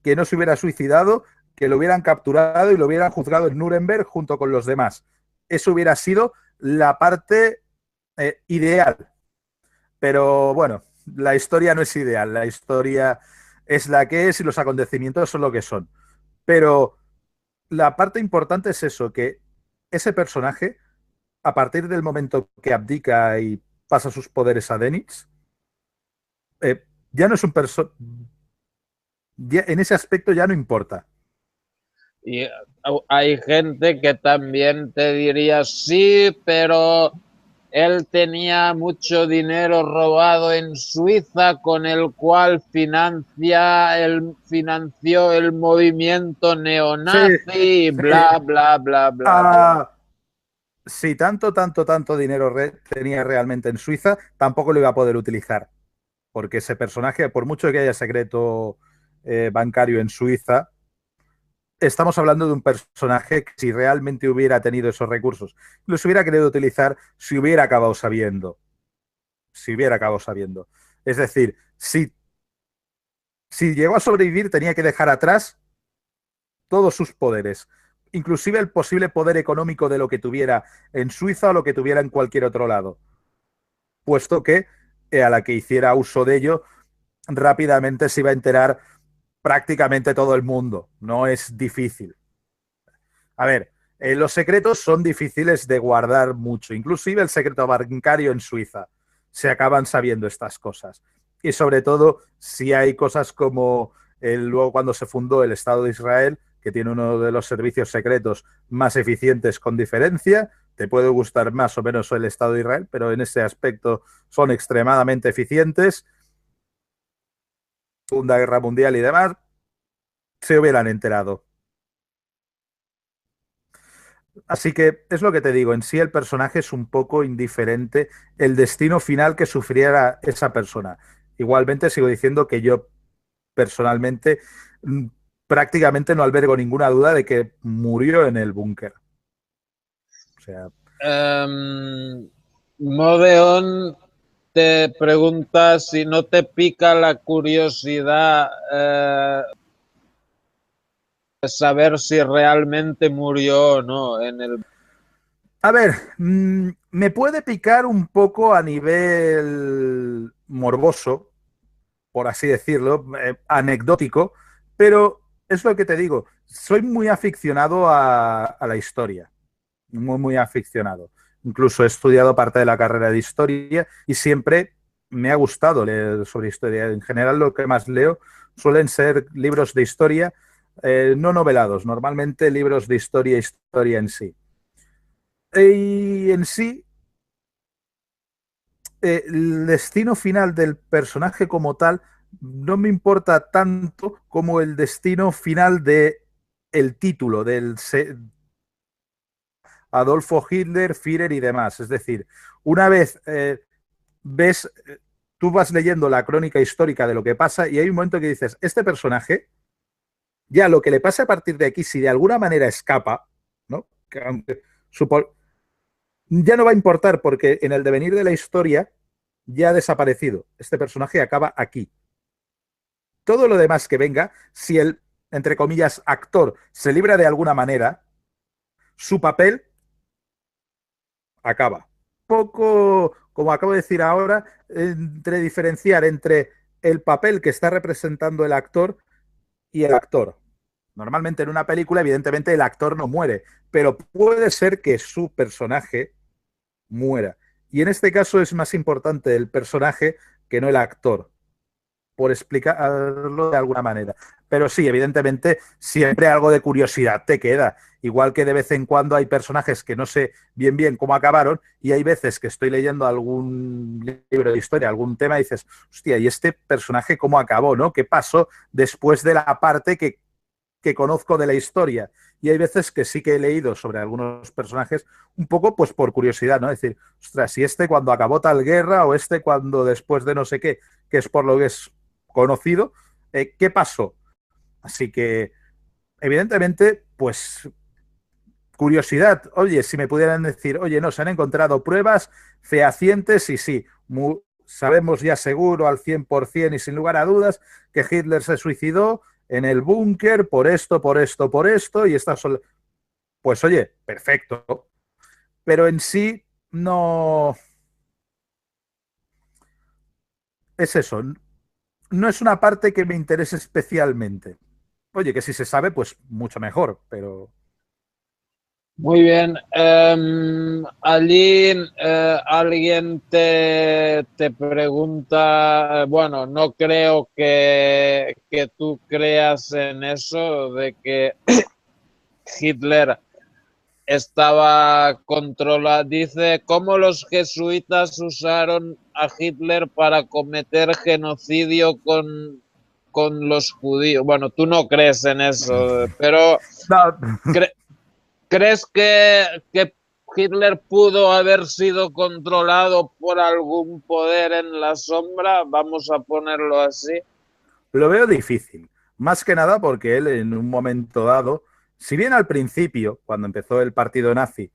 que no se hubiera suicidado, que lo hubieran capturado y lo hubieran juzgado en Nuremberg junto con los demás. Eso hubiera sido la parte ideal. Pero bueno, la historia no es ideal, la historia es la que es y los acontecimientos son lo que son. Pero la parte importante es eso, que ese personaje, a partir del momento que abdica y pasa sus poderes a Denitz, ya no es un personaje, en ese aspecto ya no importa. Y hay gente que también te diría, sí, pero él tenía mucho dinero robado en Suiza con el cual financió el movimiento Sí, neonazi, sí. bla, bla, bla, bla, bla. Ah, si tanto dinero tenía realmente en Suiza, tampoco lo iba a poder utilizar. Porque ese personaje, por mucho que haya secreto bancario en Suiza, estamos hablando de un personaje que si realmente hubiera tenido esos recursos, los hubiera querido utilizar si hubiera acabado sabiendo. Si hubiera acabado sabiendo. Es decir, si llegó a sobrevivir, tenía que dejar atrás todos sus poderes. inclusive el posible poder económico de lo que tuviera en Suiza o lo que tuviera en cualquier otro lado, puesto que a la que hiciera uso de ello, rápidamente se iba a enterar prácticamente todo el mundo. No es difícil. A ver, los secretos son difíciles de guardar mucho, inclusive el secreto bancario en Suiza. Se acaban sabiendo estas cosas. Y sobre todo, si hay cosas como luego cuando se fundó el Estado de Israel, que tiene uno de los servicios secretos más eficientes con diferencia, te puede gustar más o menos el Estado de Israel, pero en ese aspecto son extremadamente eficientes. Segunda Guerra Mundial y demás, se hubieran enterado. Así que es lo que te digo, en sí el personaje es un poco indiferente el destino final que sufriera esa persona. Igualmente sigo diciendo que yo personalmente prácticamente no albergo ninguna duda de que murió en el búnker. O sea, Modeon te pregunta si no te pica la curiosidad saber si realmente murió o no en el... a ver, me puede picar un poco a nivel morboso, por así decirlo, anecdótico, pero es lo que te digo, soy muy aficionado a la historia, muy aficionado. Incluso he estudiado parte de la carrera de historia y siempre me ha gustado leer sobre historia. En general lo que más leo suelen ser libros de historia, no novelados, normalmente libros de historia en sí. Y en sí, el destino final del personaje como tal no me importa tanto como el destino final de el título del Adolfo Hitler, Führer y demás. Es decir, una vez ves, tú vas leyendo la crónica histórica de lo que pasa y hay un momento que dices, este personaje, ya lo que le pasa a partir de aquí, si de alguna manera escapa, ¿no? Ya no va a importar porque en el devenir de la historia ya ha desaparecido. Este personaje acaba aquí. Todo lo demás que venga, si el, entre comillas, actor se libra de alguna manera, su papel acaba. Poco, como acabo de decir ahora, entre diferenciar entre el papel que está representando el actor y el actor. Normalmente en una película, evidentemente, el actor no muere, pero puede ser que su personaje muera. Y en este caso es más importante el personaje que no el actor, por explicarlo de alguna manera. Pero sí, evidentemente, siempre algo de curiosidad te queda. Igual que de vez en cuando hay personajes que no sé bien cómo acabaron y hay veces que estoy leyendo algún libro de historia, algún tema y dices, hostia, ¿y este personaje cómo acabó, no? ¿Qué pasó después de la parte que conozco de la historia? Y hay veces que sí que he leído sobre algunos personajes un poco pues por curiosidad, ¿no? Es decir, ostras, si este cuando acabó tal guerra o este cuando después de no sé qué, que es por lo que es conocido, ¿qué pasó? Así que, evidentemente, pues curiosidad. Oye, si me pudieran decir, oye, no, se han encontrado pruebas fehacientes y sí, sabemos ya seguro al 100% y sin lugar a dudas que Hitler se suicidó en el búnker por esto, por esto, por esto y estas son... Pues oye, perfecto. Pero en sí no es eso. No es una parte que me interese especialmente. Oye, que si se sabe, pues mucho mejor, pero... Muy bien. Aline, alguien te pregunta, bueno, no creo que tú creas en eso de que Hitler estaba controlado. Dice, ¿cómo los jesuitas usaron a Hitler para cometer genocidio con los judíos? Bueno, tú no crees en eso, pero No, ¿cre ¿crees que Hitler pudo haber sido controlado por algún poder en la sombra? Vamos a ponerlo así. lo veo difícil. Más que nada porque él en un momento dado, si bien al principio, cuando empezó el partido nazi,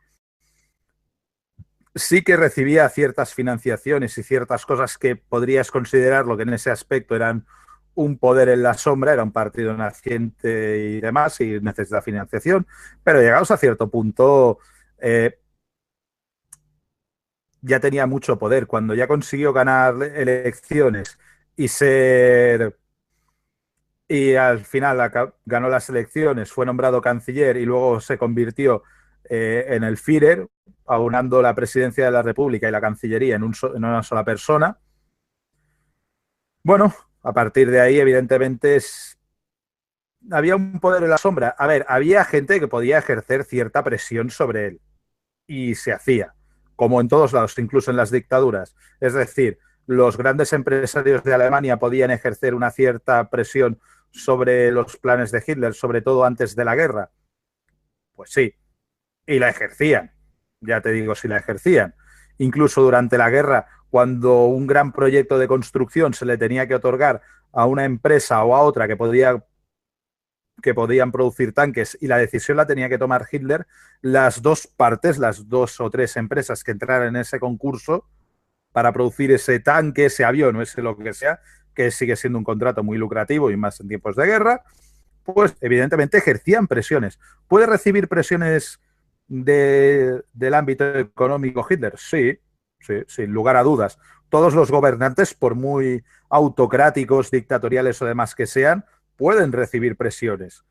sí que recibía ciertas financiaciones y ciertas cosas que podrías considerar lo que en ese aspecto eran un poder en la sombra, era un partido naciente y demás, y necesita financiación, pero llegados a cierto punto ya tenía mucho poder. Cuando ya consiguió ganar elecciones y ser y al final ganó las elecciones, fue nombrado canciller y luego se convirtió en el Führer, aunando la presidencia de la República y la Cancillería en una sola persona. Bueno, a partir de ahí, evidentemente, había un poder en la sombra. A ver, había gente que podía ejercer cierta presión sobre él y se hacía, como en todos lados, incluso en las dictaduras. Es decir, los grandes empresarios de Alemania podían ejercer una cierta presión sobre los planes de Hitler, sobre todo antes de la guerra. Pues sí, y la ejercían. Ya te digo, si la ejercían. Incluso durante la guerra, cuando un gran proyecto de construcción se le tenía que otorgar a una empresa o a otra que podían producir tanques y la decisión la tenía que tomar Hitler, las dos partes, las dos o tres empresas que entraran en ese concurso para producir ese tanque, ese avión o ese lo que sea, que sigue siendo un contrato muy lucrativo y más en tiempos de guerra, pues evidentemente ejercían presiones. ¿Puede recibir presiones del ámbito económico Hitler? Sí, sí, sin lugar a dudas. Todos los gobernantes, por muy autocráticos, dictatoriales o demás que sean, pueden recibir presiones.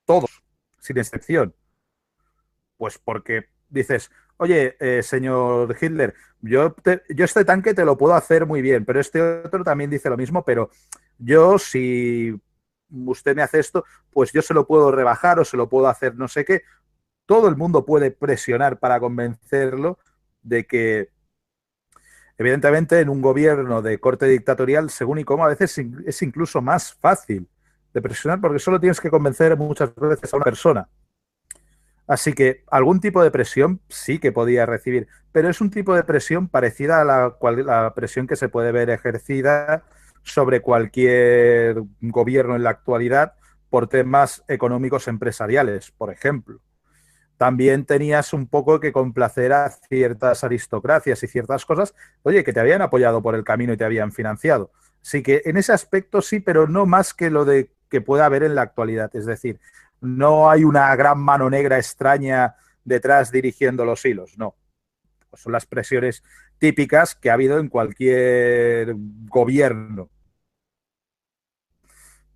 Todos, sin excepción. Pues porque dices, oye, señor Hitler, yo este tanque te lo puedo hacer muy bien, pero este otro también dice lo mismo, pero yo si usted me hace esto, pues yo se lo puedo rebajar o se lo puedo hacer no sé qué. Todo el mundo puede presionar para convencerlo de que, evidentemente, en un gobierno de corte dictatorial, según y cómo, a veces es incluso más fácil de presionar porque solo tienes que convencer muchas veces a una persona. Así que algún tipo de presión sí que podía recibir, pero es un tipo de presión parecida a la presión que se puede ver ejercida sobre cualquier gobierno en la actualidad por temas económicos empresariales, por ejemplo. También tenías un poco que complacer a ciertas aristocracias y ciertas cosas, oye, que te habían apoyado por el camino y te habían financiado. Así que en ese aspecto sí, pero no más que lo de que pueda haber en la actualidad. Es decir, no hay una gran mano negra extraña detrás dirigiendo los hilos, no. Pues son las presiones típicas que ha habido en cualquier gobierno.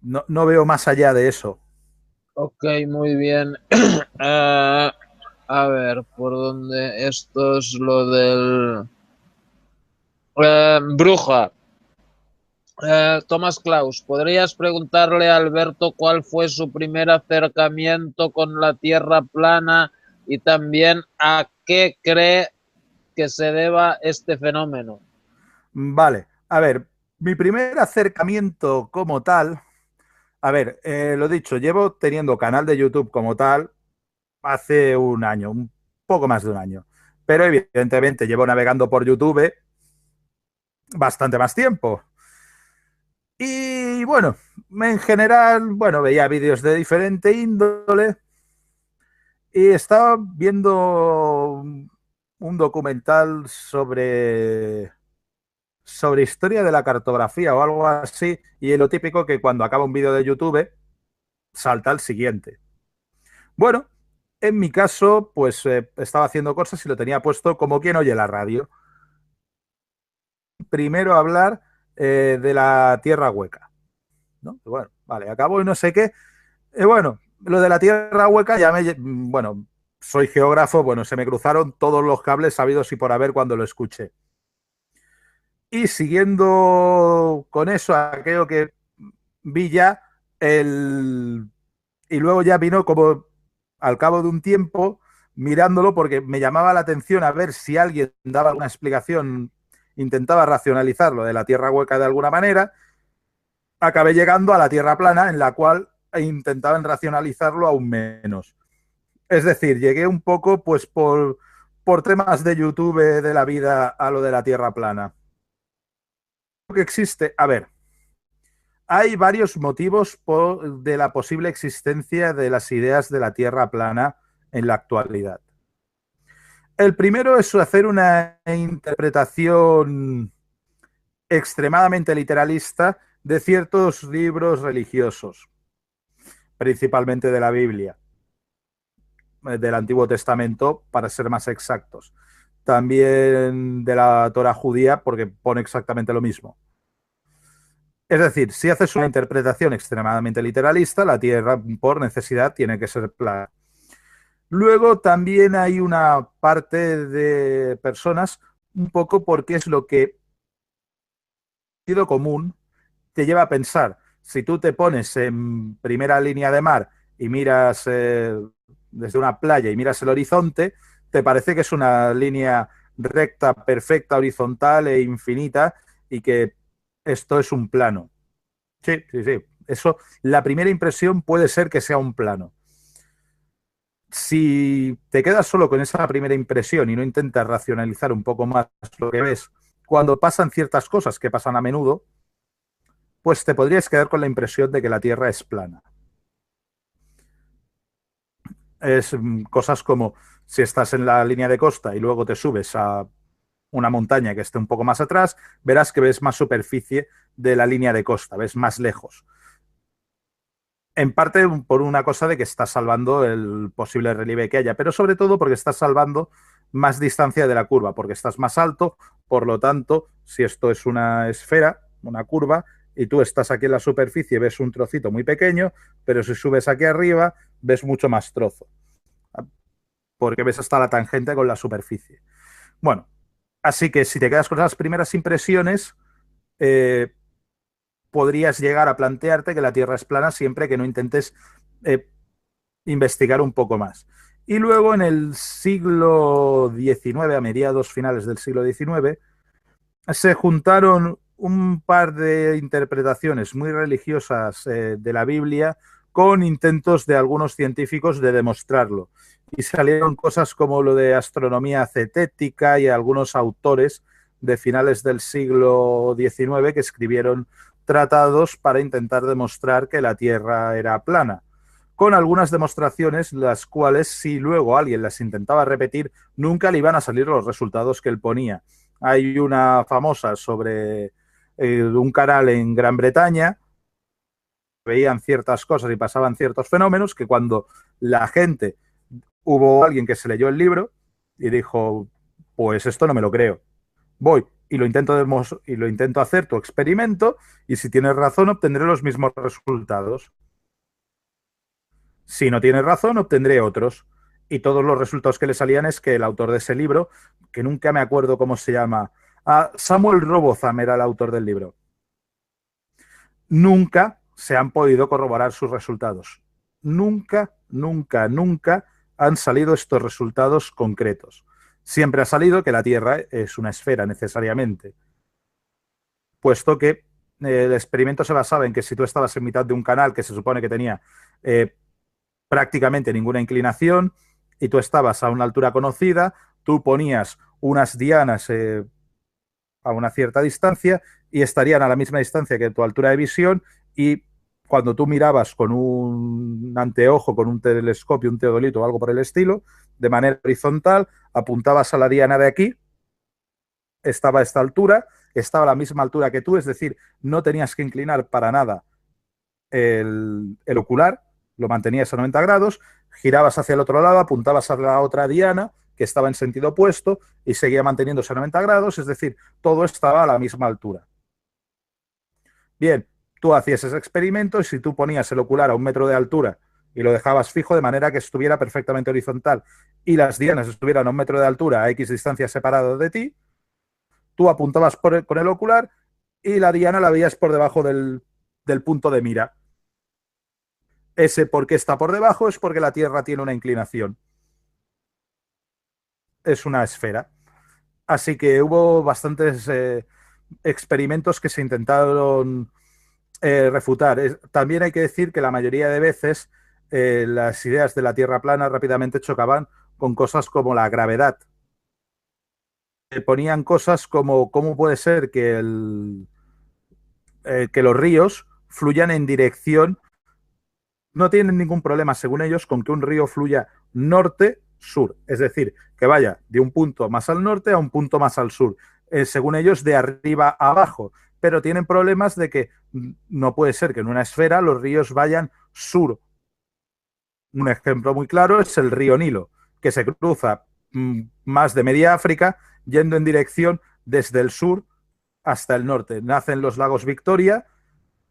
No, no veo más allá de eso. Ok, muy bien. Eh, a ver, ¿por dónde? Esto es lo del... Bruja. Tomás Klaus, ¿podrías preguntarle a Alberto cuál fue su primer acercamiento con la Tierra plana y también a qué cree que se deba este fenómeno? Vale, a ver, mi primer acercamiento como tal, a ver, lo dicho, llevo teniendo canal de YouTube como tal hace un año, un poco más de un año, pero evidentemente llevo navegando por YouTube bastante más tiempo. Y bueno, en general, bueno, veía vídeos de diferente índole y estaba viendo un documental sobre historia de la cartografía o algo así, y es lo típico que cuando acaba un vídeo de YouTube salta al siguiente. Bueno, en mi caso, pues estaba haciendo cosas y lo tenía puesto como quien oye la radio. Primero hablar de la tierra hueca, ¿no? Bueno, vale, acabo y no sé qué. Bueno, lo de la tierra hueca ya bueno, soy geógrafo, bueno, se me cruzaron todos los cables sabidos y por haber cuando lo escuché. Y siguiendo con eso, aquello que vi ya, el... y luego ya vino como al cabo de un tiempo mirándolo porque me llamaba la atención a ver si alguien daba alguna explicación, intentaba racionalizarlo de la tierra hueca de alguna manera, acabé llegando a la tierra plana en la cual intentaban racionalizarlo aún menos. Es decir, llegué un poco pues por temas de YouTube de la vida a lo de la tierra plana. Lo que existe, a ver, hay varios motivos de la posible existencia de las ideas de la Tierra plana en la actualidad. El primero es hacer una interpretación extremadamente literalista de ciertos libros religiosos, principalmente de la Biblia, del Antiguo Testamento, para ser más exactos. También de la Torá judía, porque pone exactamente lo mismo. Es decir, si haces una interpretación extremadamente literalista, la Tierra por necesidad tiene que ser plana. Luego también hay una parte de personas, un poco porque es lo que sentido común te lleva a pensar. Si tú te pones en primera línea de mar y miras desde una playa y miras el horizonte, te parece que es una línea recta, perfecta, horizontal e infinita y que esto es un plano. Sí, sí, sí. Eso, la primera impresión puede ser que sea un plano. Si te quedas solo con esa primera impresión y no intentas racionalizar un poco más lo que ves, cuando pasan ciertas cosas que pasan a menudo, pues te podrías quedar con la impresión de que la Tierra es plana. Es cosas como si estás en la línea de costa y luego te subes a una montaña que esté un poco más atrás, verás que ves más superficie de la línea de costa, ves más lejos. En parte por una cosa de que estás salvando el posible relieve que haya, pero sobre todo porque estás salvando más distancia de la curva, porque estás más alto, por lo tanto, si esto es una esfera, una curva, y tú estás aquí en la superficie, ves un trocito muy pequeño, pero si subes aquí arriba, ves mucho más trozo, porque ves hasta la tangente con la superficie. Bueno, así que si te quedas con las primeras impresiones, eh, podrías llegar a plantearte que la Tierra es plana siempre que no intentes eh, investigar un poco más. Y luego en el siglo XIX, a mediados finales del siglo XIX, se juntaron un par de interpretaciones muy religiosas de la Biblia con intentos de algunos científicos de demostrarlo. Y salieron cosas como lo de astronomía cetética y algunos autores de finales del siglo XIX que escribieron tratados para intentar demostrar que la Tierra era plana, con algunas demostraciones las cuales si luego alguien las intentaba repetir, nunca le iban a salir los resultados que él ponía. Hay una famosa sobre un canal en Gran Bretaña, veían ciertas cosas y pasaban ciertos fenómenos que cuando la gente, hubo alguien que se leyó el libro y dijo, pues esto no me lo creo. Voy y lo intento hacer tu experimento y si tienes razón obtendré los mismos resultados. Si no tienes razón, obtendré otros. Y todos los resultados que le salían es que el autor de ese libro, que nunca me acuerdo cómo se llama, Samuel Robotham era el autor del libro, nunca se han podido corroborar sus resultados. Nunca, nunca, nunca han salido estos resultados concretos. Siempre ha salido que la Tierra es una esfera necesariamente, puesto que el experimento se basaba en que si tú estabas en mitad de un canal que se supone que tenía eh, prácticamente ninguna inclinación y tú estabas a una altura conocida, tú ponías unas dianas a una cierta distancia y estarían a la misma distancia que tu altura de visión y cuando tú mirabas con un anteojo, con un telescopio, un teodolito o algo por el estilo, de manera horizontal, apuntabas a la diana de aquí, estaba a esta altura, estaba a la misma altura que tú, es decir, no tenías que inclinar para nada el ocular, lo mantenías a 90 grados, girabas hacia el otro lado, apuntabas a la otra diana que estaba en sentido opuesto y seguía manteniéndose a 90 grados, es decir, todo estaba a la misma altura. Bien, tú hacías ese experimento y si tú ponías el ocular a 1 metro de altura y lo dejabas fijo de manera que estuviera perfectamente horizontal y las dianas estuvieran a 1 metro de altura a X distancia separado de ti, tú apuntabas con el ocular y la diana la veías por debajo del punto de mira. Ese por qué está por debajo es porque la Tierra tiene una inclinación. Es una esfera. Así que hubo bastantes experimentos que se intentaron refutar. También hay que decir que la mayoría de veces las ideas de la Tierra plana rápidamente chocaban con cosas como la gravedad. Ponían cosas como cómo puede ser que los ríos fluyan en dirección. No tienen ningún problema, según ellos, con que un río fluya norte-sur, es decir, que vaya de un punto más al norte a un punto más al sur, según ellos, de arriba a abajo, pero tienen problemas de que no puede ser que en una esfera los ríos vayan sur. Un ejemplo muy claro es el río Nilo, que se cruza más de media África yendo en dirección desde el sur hasta el norte. Nace en los lagos Victoria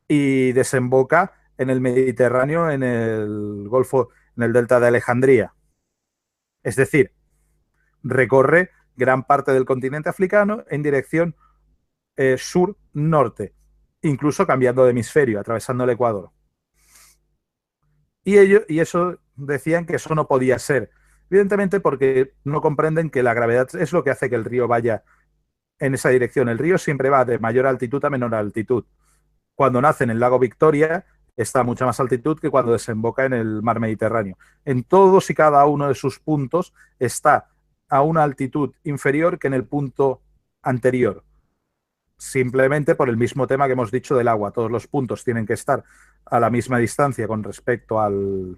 y desemboca en el Mediterráneo, en el Golfo, en el delta de Alejandría. Es decir, recorre gran parte del continente africano en dirección sur-norte, incluso cambiando de hemisferio, atravesando el Ecuador. Y eso decían que eso no podía ser. Evidentemente porque no comprenden que la gravedad es lo que hace que el río vaya en esa dirección. El río siempre va de mayor altitud a menor altitud. Cuando nace en el lago Victoria está a mucha más altitud que cuando desemboca en el mar Mediterráneo. En todos y cada uno de sus puntos está a una altitud inferior que en el punto anterior. Simplemente por el mismo tema que hemos dicho del agua. Todos los puntos tienen que estar a la misma distancia con respecto al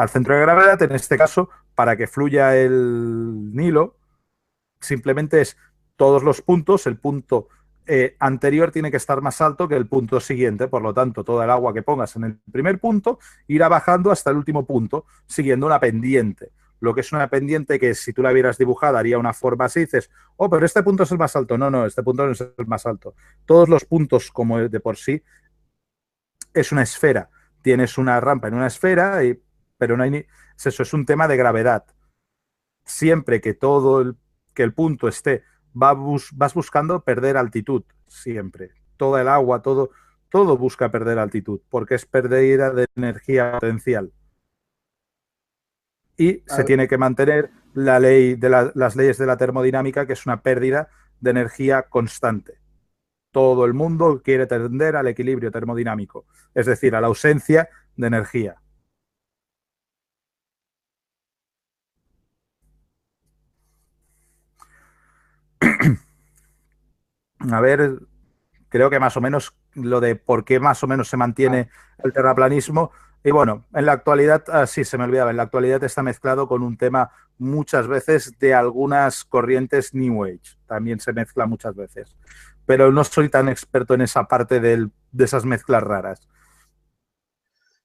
centro de gravedad. En este caso, para que fluya el Nilo, simplemente es todos los puntos, el punto anterior tiene que estar más alto que el punto siguiente, por lo tanto, toda el agua que pongas en el primer punto irá bajando hasta el último punto, siguiendo una pendiente. Lo que es una pendiente que si tú la vieras dibujada haría una forma así, dices, oh, pero este punto es el más alto. No, no, este punto no es el más alto. Todos los puntos, como de por sí, es una esfera. Tienes una rampa en una esfera, pero no hay ni... Eso es un tema de gravedad. Siempre que que el punto esté, vas buscando perder altitud, siempre. Toda el agua, todo busca perder altitud, porque es pérdida de energía potencial. Y se tiene que mantener la ley de las leyes de la termodinámica, que es una pérdida de energía constante. Todo el mundo quiere tender al equilibrio termodinámico, es decir, a la ausencia de energía. A ver, creo que más o menos lo de por qué más o menos se mantiene el terraplanismo. Y bueno, en la actualidad, sí, se me olvidaba, en la actualidad está mezclado con un tema muchas veces de algunas corrientes New Age. También se mezcla muchas veces. Pero no soy tan experto en esa parte de esas mezclas raras.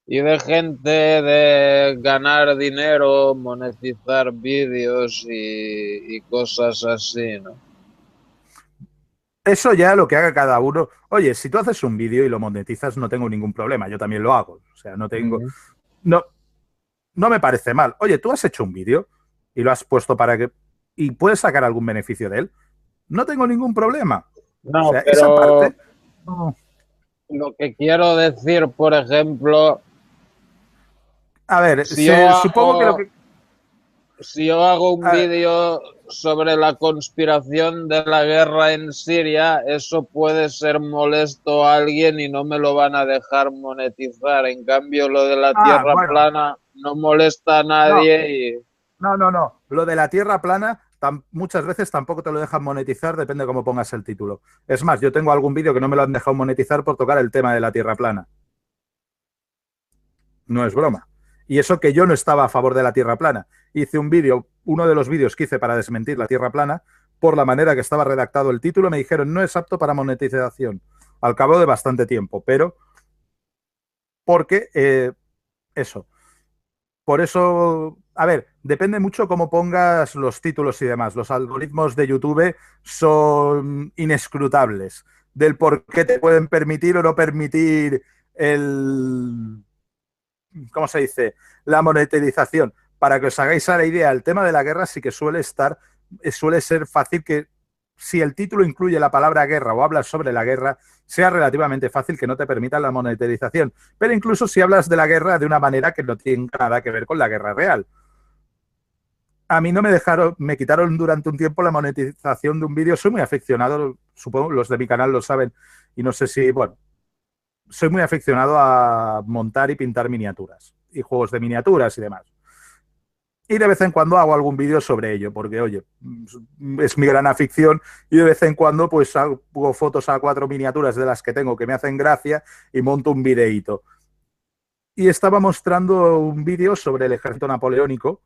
Y de gente de ganar dinero, monetizar vídeos y cosas así, ¿no? Eso ya lo que haga cada uno. Oye, si tú haces un vídeo y lo monetizas, no tengo ningún problema. Yo también lo hago. O sea, no tengo. No, no me parece mal. Oye, tú has hecho un vídeo y lo has puesto para que... y puedes sacar algún beneficio de él. No tengo ningún problema. O No, sea, esa pero parte... no. lo que quiero decir, por ejemplo, A ver, si yo supongo que lo hago, que... si yo hago un a- vídeo sobre la conspiración de la guerra en Siria, eso puede ser molesto a alguien y no me lo van a dejar monetizar. En cambio, lo de la tierra bueno. plana no molesta a No, nadie y no. Lo de la tierra plana muchas veces tampoco te lo dejan monetizar, depende de cómo pongas el título. Es más, yo tengo algún vídeo que no me lo han dejado monetizar por tocar el tema de la tierra plana. No es broma. Y eso que yo no estaba a favor de la tierra plana. Hice un vídeo, uno de los vídeos que hice para desmentir la tierra plana, por la manera que estaba redactado el título, me dijeron no es apto para monetización. Al cabo de bastante tiempo, pero porque eso. Por eso, a ver, depende mucho cómo pongas los títulos y demás. Los algoritmos de YouTube son inescrutables del por qué te pueden permitir o no permitir el, ¿cómo se dice? La monetización. Para que os hagáis a la idea, el tema de la guerra sí que suele ser fácil que si el título incluye la palabra guerra o hablas sobre la guerra, sea relativamente fácil que no te permita la monetización. Pero incluso si hablas de la guerra de una manera que no tiene nada que ver con la guerra real. A mí no me dejaron, me quitaron durante un tiempo la monetización de un vídeo. Soy muy aficionado, supongo los de mi canal lo saben, y no sé si, bueno, soy muy aficionado a montar y pintar miniaturas y juegos de miniaturas y demás. Y de vez en cuando hago algún vídeo sobre ello, porque, oye, es mi gran afición y de vez en cuando pues hago fotos a 4 miniaturas de las que tengo que me hacen gracia y monto un videíto. Y estaba mostrando un vídeo sobre el ejército napoleónico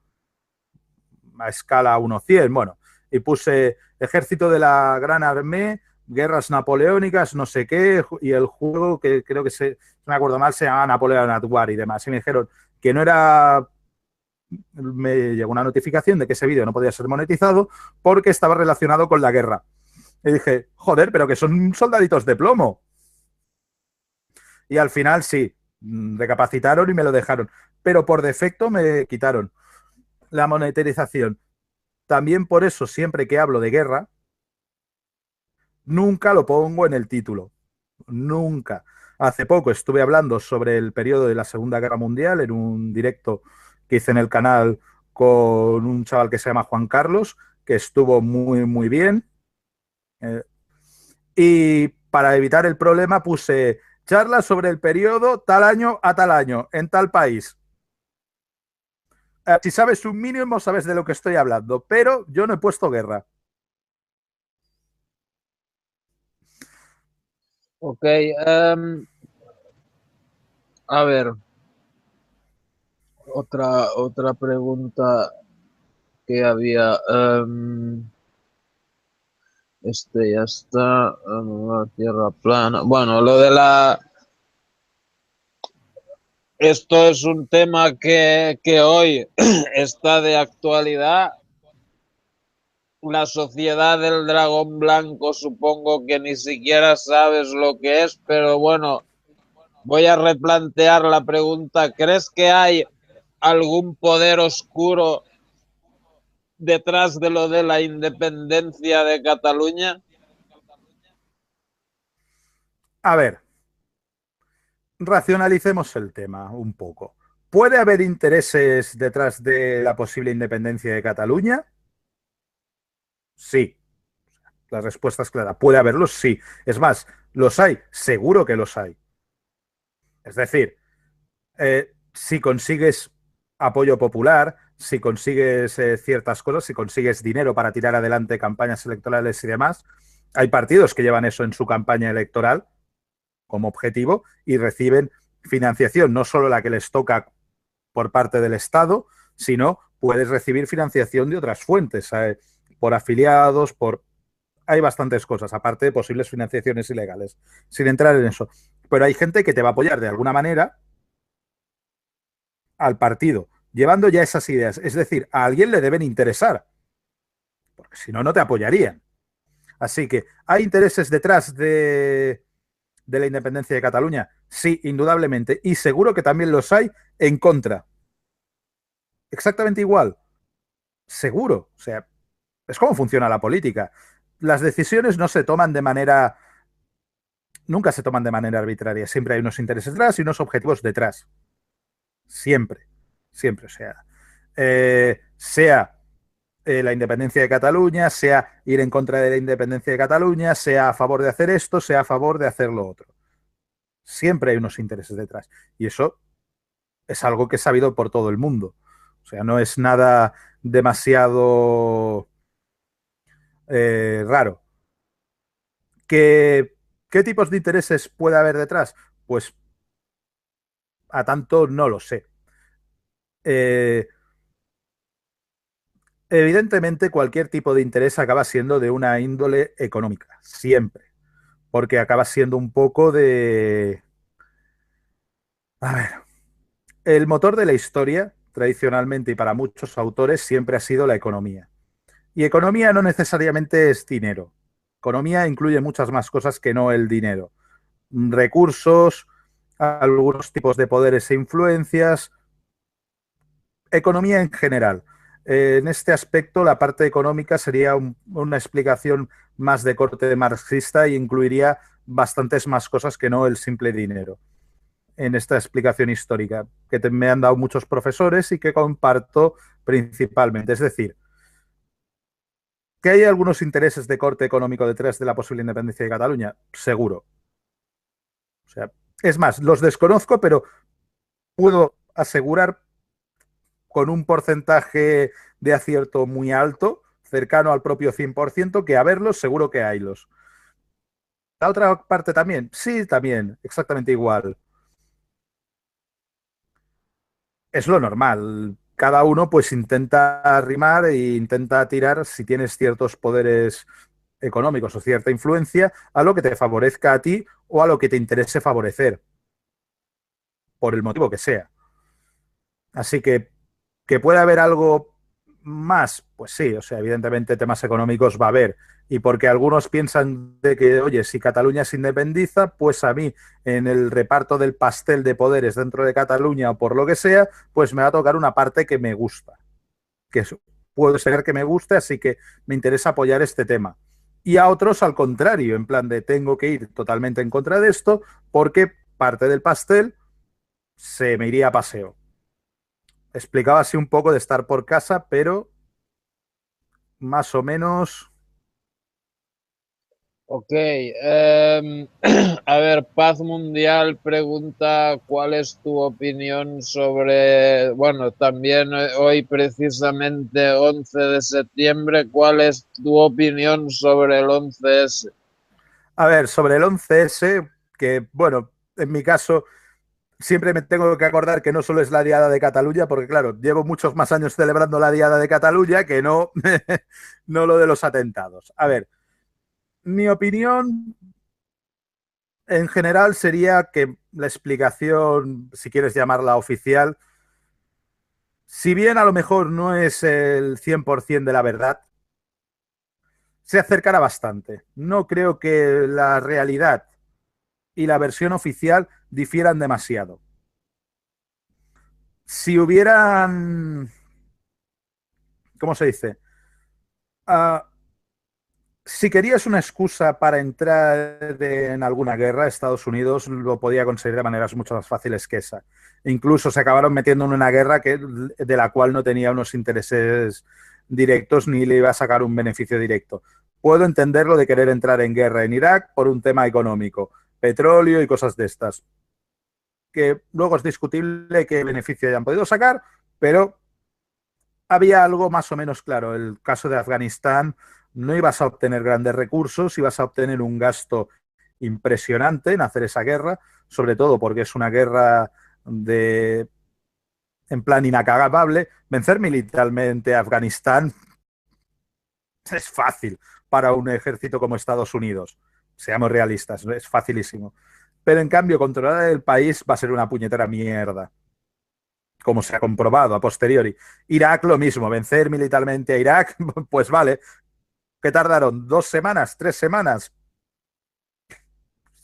a escala 1:100, bueno, y puse ejército de la Gran Armée guerras napoleónicas, no sé qué, y el juego que creo que no me acuerdo mal, se llama Napoleon at War y demás. Y me dijeron que no era, me llegó una notificación de que ese vídeo no podía ser monetizado porque estaba relacionado con la guerra. Y dije, joder, pero que son soldaditos de plomo. Y al final sí, recapacitaron y me lo dejaron. Pero por defecto me quitaron la monetización. También por eso, siempre que hablo de guerra, nunca lo pongo en el título. Nunca. Hace poco estuve hablando sobre el periodo de la Segunda Guerra Mundial en un directo que hice en el canal con un chaval que se llama Juan Carlos, que estuvo muy, muy bien. Eh, y para evitar el problema puse charlas sobre el periodo tal año a tal año, en tal país. Si sabes un mínimo, sabes de lo que estoy hablando, pero yo no he puesto guerra. Ok, a ver, otra pregunta que había. Este ya está. Tierra plana. Bueno, lo de la. Esto es un tema que hoy está de actualidad. La sociedad del dragón blanco, supongo que ni siquiera sabes lo que es, pero bueno, voy a replantear la pregunta. ¿Crees que hay algún poder oscuro detrás de lo de la independencia de Cataluña? A ver, racionalicemos el tema un poco. ¿Puede haber intereses detrás de la posible independencia de Cataluña? Sí, la respuesta es clara. ¿Puede haberlos? Sí. Es más, ¿los hay? Seguro que los hay. Es decir, si consigues apoyo popular, si consigues ciertas cosas, si consigues dinero para tirar adelante campañas electorales y demás, hay partidos que llevan eso en su campaña electoral como objetivo y reciben financiación, no solo la que les toca por parte del Estado, sino puedes recibir financiación de otras fuentes, por afiliados, por... Hay bastantes cosas, aparte de posibles financiaciones ilegales, sin entrar en eso. Pero hay gente que te va a apoyar de alguna manera al partido, llevando ya esas ideas. Es decir, a alguien le deben interesar, porque si no, no te apoyarían. Así que, ¿hay intereses detrás de la independencia de Cataluña? Sí, indudablemente. Y seguro que también los hay en contra. Exactamente igual. Seguro. O sea, es como funciona la política. Las decisiones no se toman de manera, nunca se toman de manera arbitraria. Siempre hay unos intereses detrás y unos objetivos detrás. Siempre. Siempre. O sea, sea la independencia de Cataluña, sea ir en contra de la independencia de Cataluña, sea a favor de hacer esto, sea a favor de hacer lo otro. Siempre hay unos intereses detrás. Y eso es algo que es sabido por todo el mundo. O sea, no es nada demasiado raro. ¿Qué, ¿Qué tipos de intereses puede haber detrás? Pues a tanto no lo sé. Eh, Evidentemente, cualquier tipo de interés acaba siendo de una índole económica, siempre, porque acaba siendo un poco de... A ver, el motor de la historia, tradicionalmente y para muchos autores, siempre ha sido la economía. Y economía no necesariamente es dinero. Economía incluye muchas más cosas que no el dinero. Recursos, algunos tipos de poderes e influencias, economía en general. En este aspecto, la parte económica sería una explicación más de corte marxista e incluiría bastantes más cosas que no el simple dinero. En esta explicación histórica, que me han dado muchos profesores y que comparto principalmente. Es decir, que hay algunos intereses de corte económico detrás de la posible independencia de Cataluña, seguro. O sea, es más, los desconozco, pero puedo asegurar con un porcentaje de acierto muy alto, cercano al propio 100%, que a verlos seguro que haylos. La otra parte también, sí, también, exactamente igual. Es lo normal. Cada uno pues intenta rimar e intenta tirar si tienes ciertos poderes económicos o cierta influencia a lo que te favorezca a ti o a lo que te interese favorecer, por el motivo que sea. Así que puede haber algo más, pues sí, o sea, evidentemente temas económicos va a haber. Y porque algunos piensan de que, oye, si Cataluña se independiza, pues a mí en el reparto del pastel de poderes dentro de Cataluña o por lo que sea, pues me va a tocar una parte que me gusta, que puede ser que me guste, así que me interesa apoyar este tema. Y a otros al contrario, en plan de tengo que ir totalmente en contra de esto porque parte del pastel se me iría a paseo. Explicaba así un poco de estar por casa, pero más o menos. Ok, a ver, Paz Mundial pregunta cuál es tu opinión sobre, bueno, también hoy precisamente 11 de septiembre, ¿cuál es tu opinión sobre el 11S? A ver, sobre el 11S, que bueno, en mi caso siempre me tengo que acordar que no solo es la Diada de Cataluña, porque claro, llevo muchos más años celebrando la Diada de Cataluña que no, no lo de los atentados. A ver, mi opinión en general sería que la explicación, si quieres llamarla oficial, si bien a lo mejor no es el 100% de la verdad, se acercará bastante. No creo que la realidad y la versión oficial difieran demasiado. Si hubieran, ¿cómo se dice? Ah, si querías una excusa para entrar en alguna guerra, Estados Unidos lo podía conseguir de maneras mucho más fáciles que esa. Incluso se acabaron metiendo en una guerra de la cual no tenía unos intereses directos ni le iba a sacar un beneficio directo. Puedo entenderlo de querer entrar en guerra en Irak por un tema económico, petróleo y cosas de estas, que luego es discutible qué beneficio hayan podido sacar, pero había algo más o menos claro. El caso de Afganistán, no ibas a obtener grandes recursos, ibas a obtener un gasto impresionante en hacer esa guerra, sobre todo porque es una guerra de en plan inacabable. Vencer militarmente a Afganistán es fácil para un ejército como Estados Unidos. Seamos realistas, es facilísimo. Pero en cambio, controlar el país va a ser una puñetera mierda, como se ha comprobado a posteriori. Irak lo mismo, vencer militarmente a Irak, pues vale, ¿qué tardaron? ¿2 semanas? ¿3 semanas?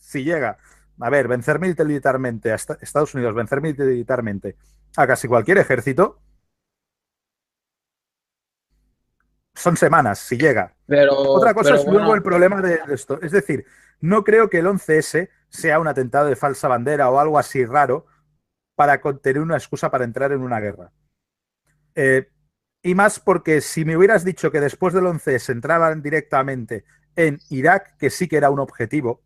Si llega. A ver, vencer militarmente a Estados Unidos, vencer militarmente a casi cualquier ejército, son semanas, si llega. Otra cosa Pero es luego bueno, el problema de esto. Es decir, no creo que el 11S sea un atentado de falsa bandera o algo así raro para tener una excusa para entrar en una guerra. Eh, y más porque si me hubieras dicho que después del 11 se entraban directamente en Irak, que sí que era un objetivo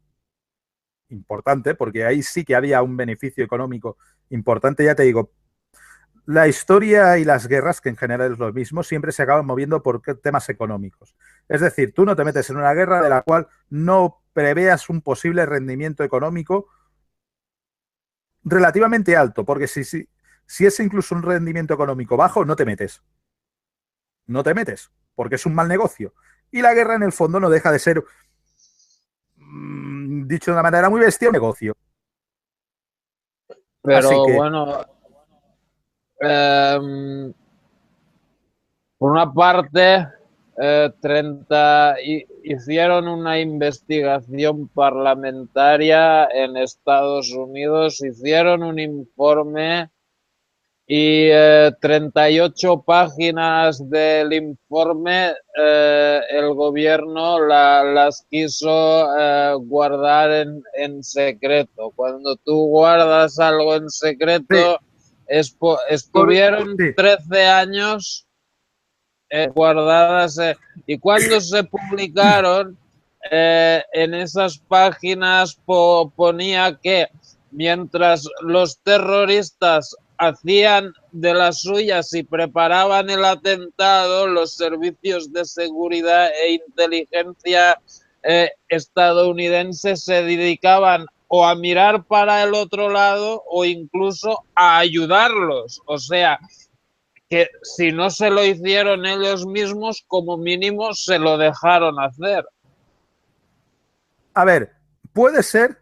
importante, porque ahí sí que había un beneficio económico importante, ya te digo, la historia y las guerras, que en general es lo mismo, siempre se acaban moviendo por temas económicos. Es decir, tú no te metes en una guerra de la cual no preveas un posible rendimiento económico relativamente alto, porque si es incluso un rendimiento económico bajo, no te metes. No te metes, porque es un mal negocio. Y la guerra en el fondo no deja de ser, dicho de una manera muy bestia, un negocio. Así pero que, bueno, em, por una parte, 30, hicieron una investigación parlamentaria en Estados Unidos, hicieron un informe y 38 páginas del informe el gobierno las quiso guardar en secreto. Cuando tú guardas algo en sí, secreto, por, estuvieron sí, 13 años guardadas. Y cuando se publicaron, en esas páginas ponía que mientras los terroristas hacían de las suyas y preparaban el atentado, los servicios de seguridad e inteligencia estadounidenses se dedicaban o a mirar para el otro lado o incluso a ayudarlos. O sea, que si no se lo hicieron ellos mismos, como mínimo se lo dejaron hacer. A ver, puede ser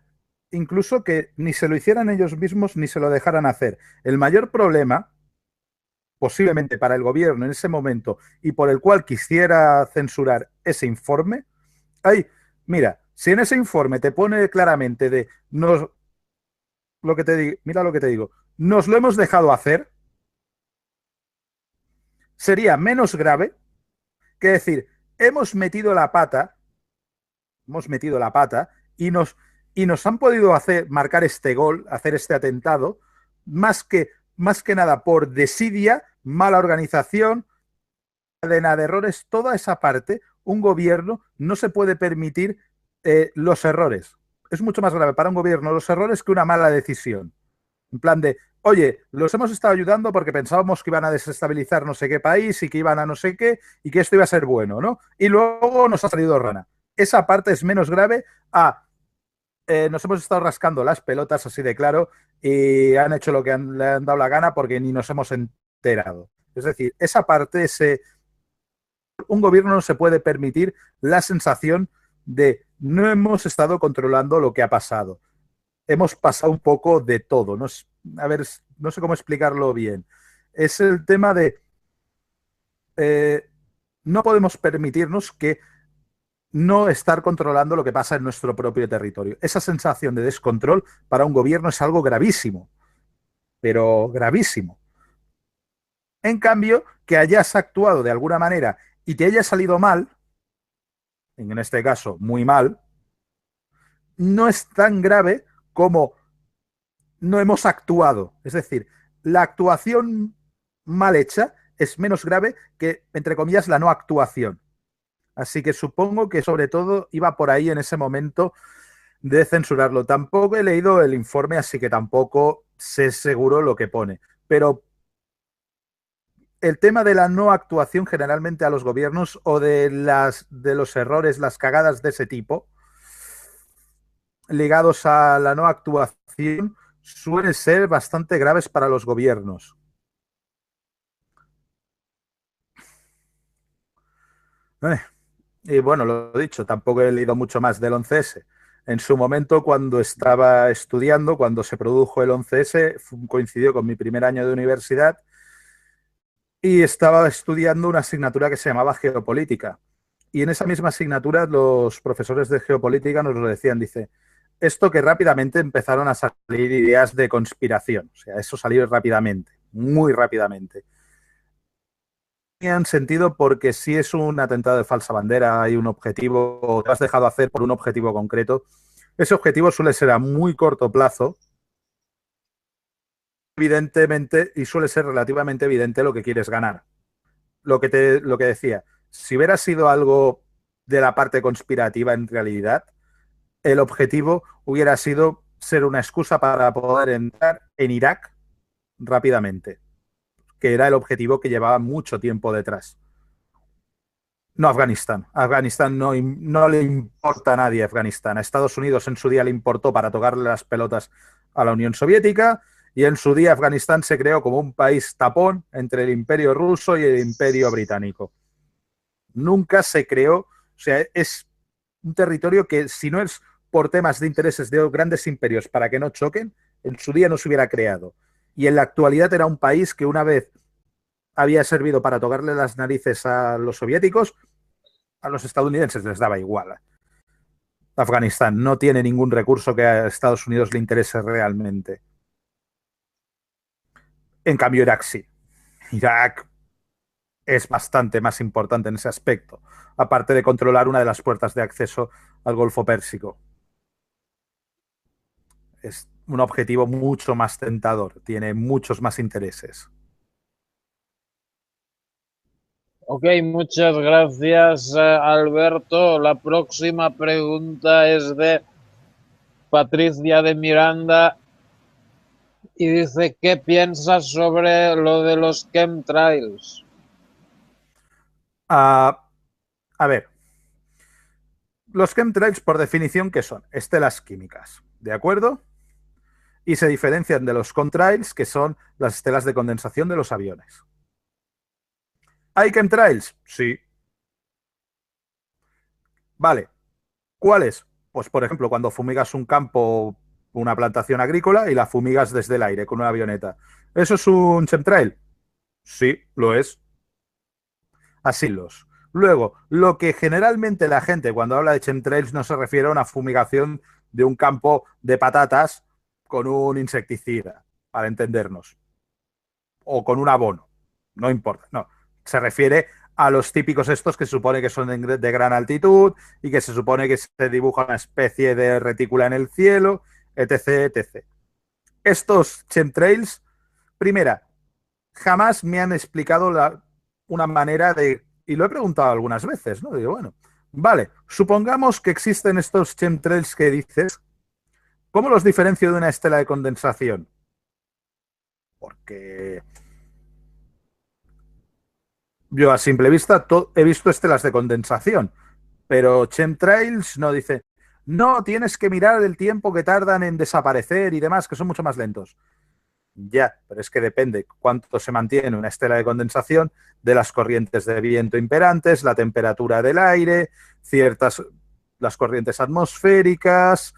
incluso que ni se lo hicieran ellos mismos ni se lo dejaran hacer. El mayor problema, posiblemente para el gobierno en ese momento, y por el cual quisiera censurar ese informe, ay, mira, si en ese informe te pone claramente de nos, lo que te digo, mira lo que te digo, nos lo hemos dejado hacer, sería menos grave que decir, hemos metido la pata y nos han podido hacer marcar este gol, hacer este atentado, más más que nada por desidia, mala organización, cadena de errores, toda esa parte, un gobierno no se puede permitir los errores. Es mucho más grave para un gobierno los errores que una mala decisión. En plan de, oye, los hemos estado ayudando porque pensábamos que iban a desestabilizar no sé qué país y que iban a no sé qué y que esto iba a ser bueno, ¿no? Y luego nos ha salido rana. Esa parte es menos grave a nos hemos estado rascando las pelotas así de claro y han hecho lo que le han dado la gana porque ni nos hemos enterado. Es decir, esa parte, un gobierno no se puede permitir la sensación de no hemos estado controlando lo que ha pasado. Hemos pasado un poco de todo. No, a ver, no sé cómo explicarlo bien. Es el tema de eh, no podemos permitirnos que no estar controlando lo que pasa en nuestro propio territorio. Esa sensación de descontrol para un gobierno es algo gravísimo, pero gravísimo. En cambio, que hayas actuado de alguna manera y te haya salido mal, en este caso muy mal, no es tan grave como no hemos actuado. Es decir, la actuación mal hecha es menos grave que, entre comillas, la no actuación. Así que supongo que sobre todo iba por ahí en ese momento de censurarlo. Tampoco he leído el informe, así que tampoco sé seguro lo que pone. Pero el tema de la no actuación generalmente a los gobiernos o de los errores, las cagadas de ese tipo, ligados a la no actuación, suelen ser bastante graves para los gobiernos. Eh, Y bueno, lo he dicho, tampoco he leído mucho más del 11S. En su momento, cuando estaba estudiando, cuando se produjo el 11S, coincidió con mi primer año de universidad y estaba estudiando una asignatura que se llamaba geopolítica. Y en esa misma asignatura los profesores de geopolítica nos lo decían, dice, esto que rápidamente empezaron a salir ideas de conspiración, o sea, eso salió rápidamente, muy rápidamente. Tenían sentido porque si es un atentado de falsa bandera, hay un objetivo, o te has dejado hacer por un objetivo concreto, ese objetivo suele ser a muy corto plazo, evidentemente, y suele ser relativamente evidente lo que quieres ganar. Lo que decía, si hubiera sido algo de la parte conspirativa en realidad, el objetivo hubiera sido ser una excusa para poder entrar en Irak rápidamente, que era el objetivo que llevaba mucho tiempo detrás. No Afganistán. Afganistán no le importa a nadie Afganistán. A Estados Unidos en su día le importó para tocarle las pelotas a la Unión Soviética y en su día Afganistán se creó como un país tapón entre el imperio ruso y el imperio británico. Nunca se creó, o sea, es un territorio que si no es por temas de intereses de grandes imperios para que no choquen, en su día no se hubiera creado. Y en la actualidad era un país que una vez había servido para tocarle las narices a los soviéticos, a los estadounidenses les daba igual. Afganistán no tiene ningún recurso que a Estados Unidos le interese realmente. En cambio, Irak sí. Irak es bastante más importante en ese aspecto, aparte de controlar una de las puertas de acceso al Golfo Pérsico. Es un objetivo mucho más tentador, tiene muchos más intereses. Ok, muchas gracias, Alberto. La próxima pregunta es de Patricia de Miranda y dice, ¿qué piensas sobre lo de los chemtrails? Uh, a ver, los chemtrails por definición, ¿qué son? Estelas químicas, ¿de acuerdo? Y se diferencian de los contrails, que son las estelas de condensación de los aviones. ¿Hay chemtrails? Sí. Vale. ¿Cuáles? Pues, por ejemplo, cuando fumigas un campo, una plantación agrícola y la fumigas desde el aire con una avioneta. ¿Eso es un chemtrail? Sí, lo es. Así los. Luego, lo que generalmente la gente cuando habla de chemtrails no se refiere a una fumigación de un campo de patatas con un insecticida, para entendernos, o con un abono, no importa, no. Se refiere a los típicos estos que se supone que son de gran altitud y que se supone que se dibuja una especie de retícula en el cielo, etc, etc. Estos chemtrails, primera, jamás me han explicado una manera de, y lo he preguntado algunas veces, ¿no? Digo, bueno, vale, supongamos que existen estos chemtrails que dices, ¿cómo los diferencio de una estela de condensación? Porque yo a simple vista he visto estelas de condensación, pero chemtrails no dice, no, tienes que mirar el tiempo que tardan en desaparecer y demás, que son mucho más lentos. Ya, pero es que depende cuánto se mantiene una estela de condensación de las corrientes de viento imperantes, la temperatura del aire, ciertas, las corrientes atmosféricas,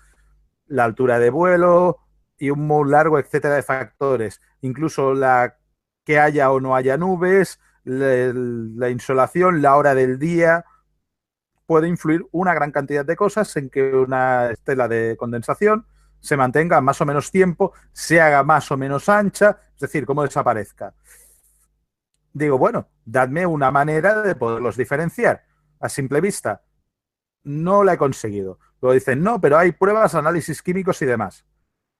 la altura de vuelo y un muy largo etcétera de factores. Incluso la que haya o no haya nubes, la insolación, la hora del día, puede influir una gran cantidad de cosas en que una estela de condensación se mantenga más o menos tiempo, se haga más o menos ancha, es decir, cómo desaparezca. Digo, bueno, dadme una manera de poderlos diferenciar. A simple vista, no la he conseguido. Luego dicen, no, pero hay pruebas, análisis químicos y demás.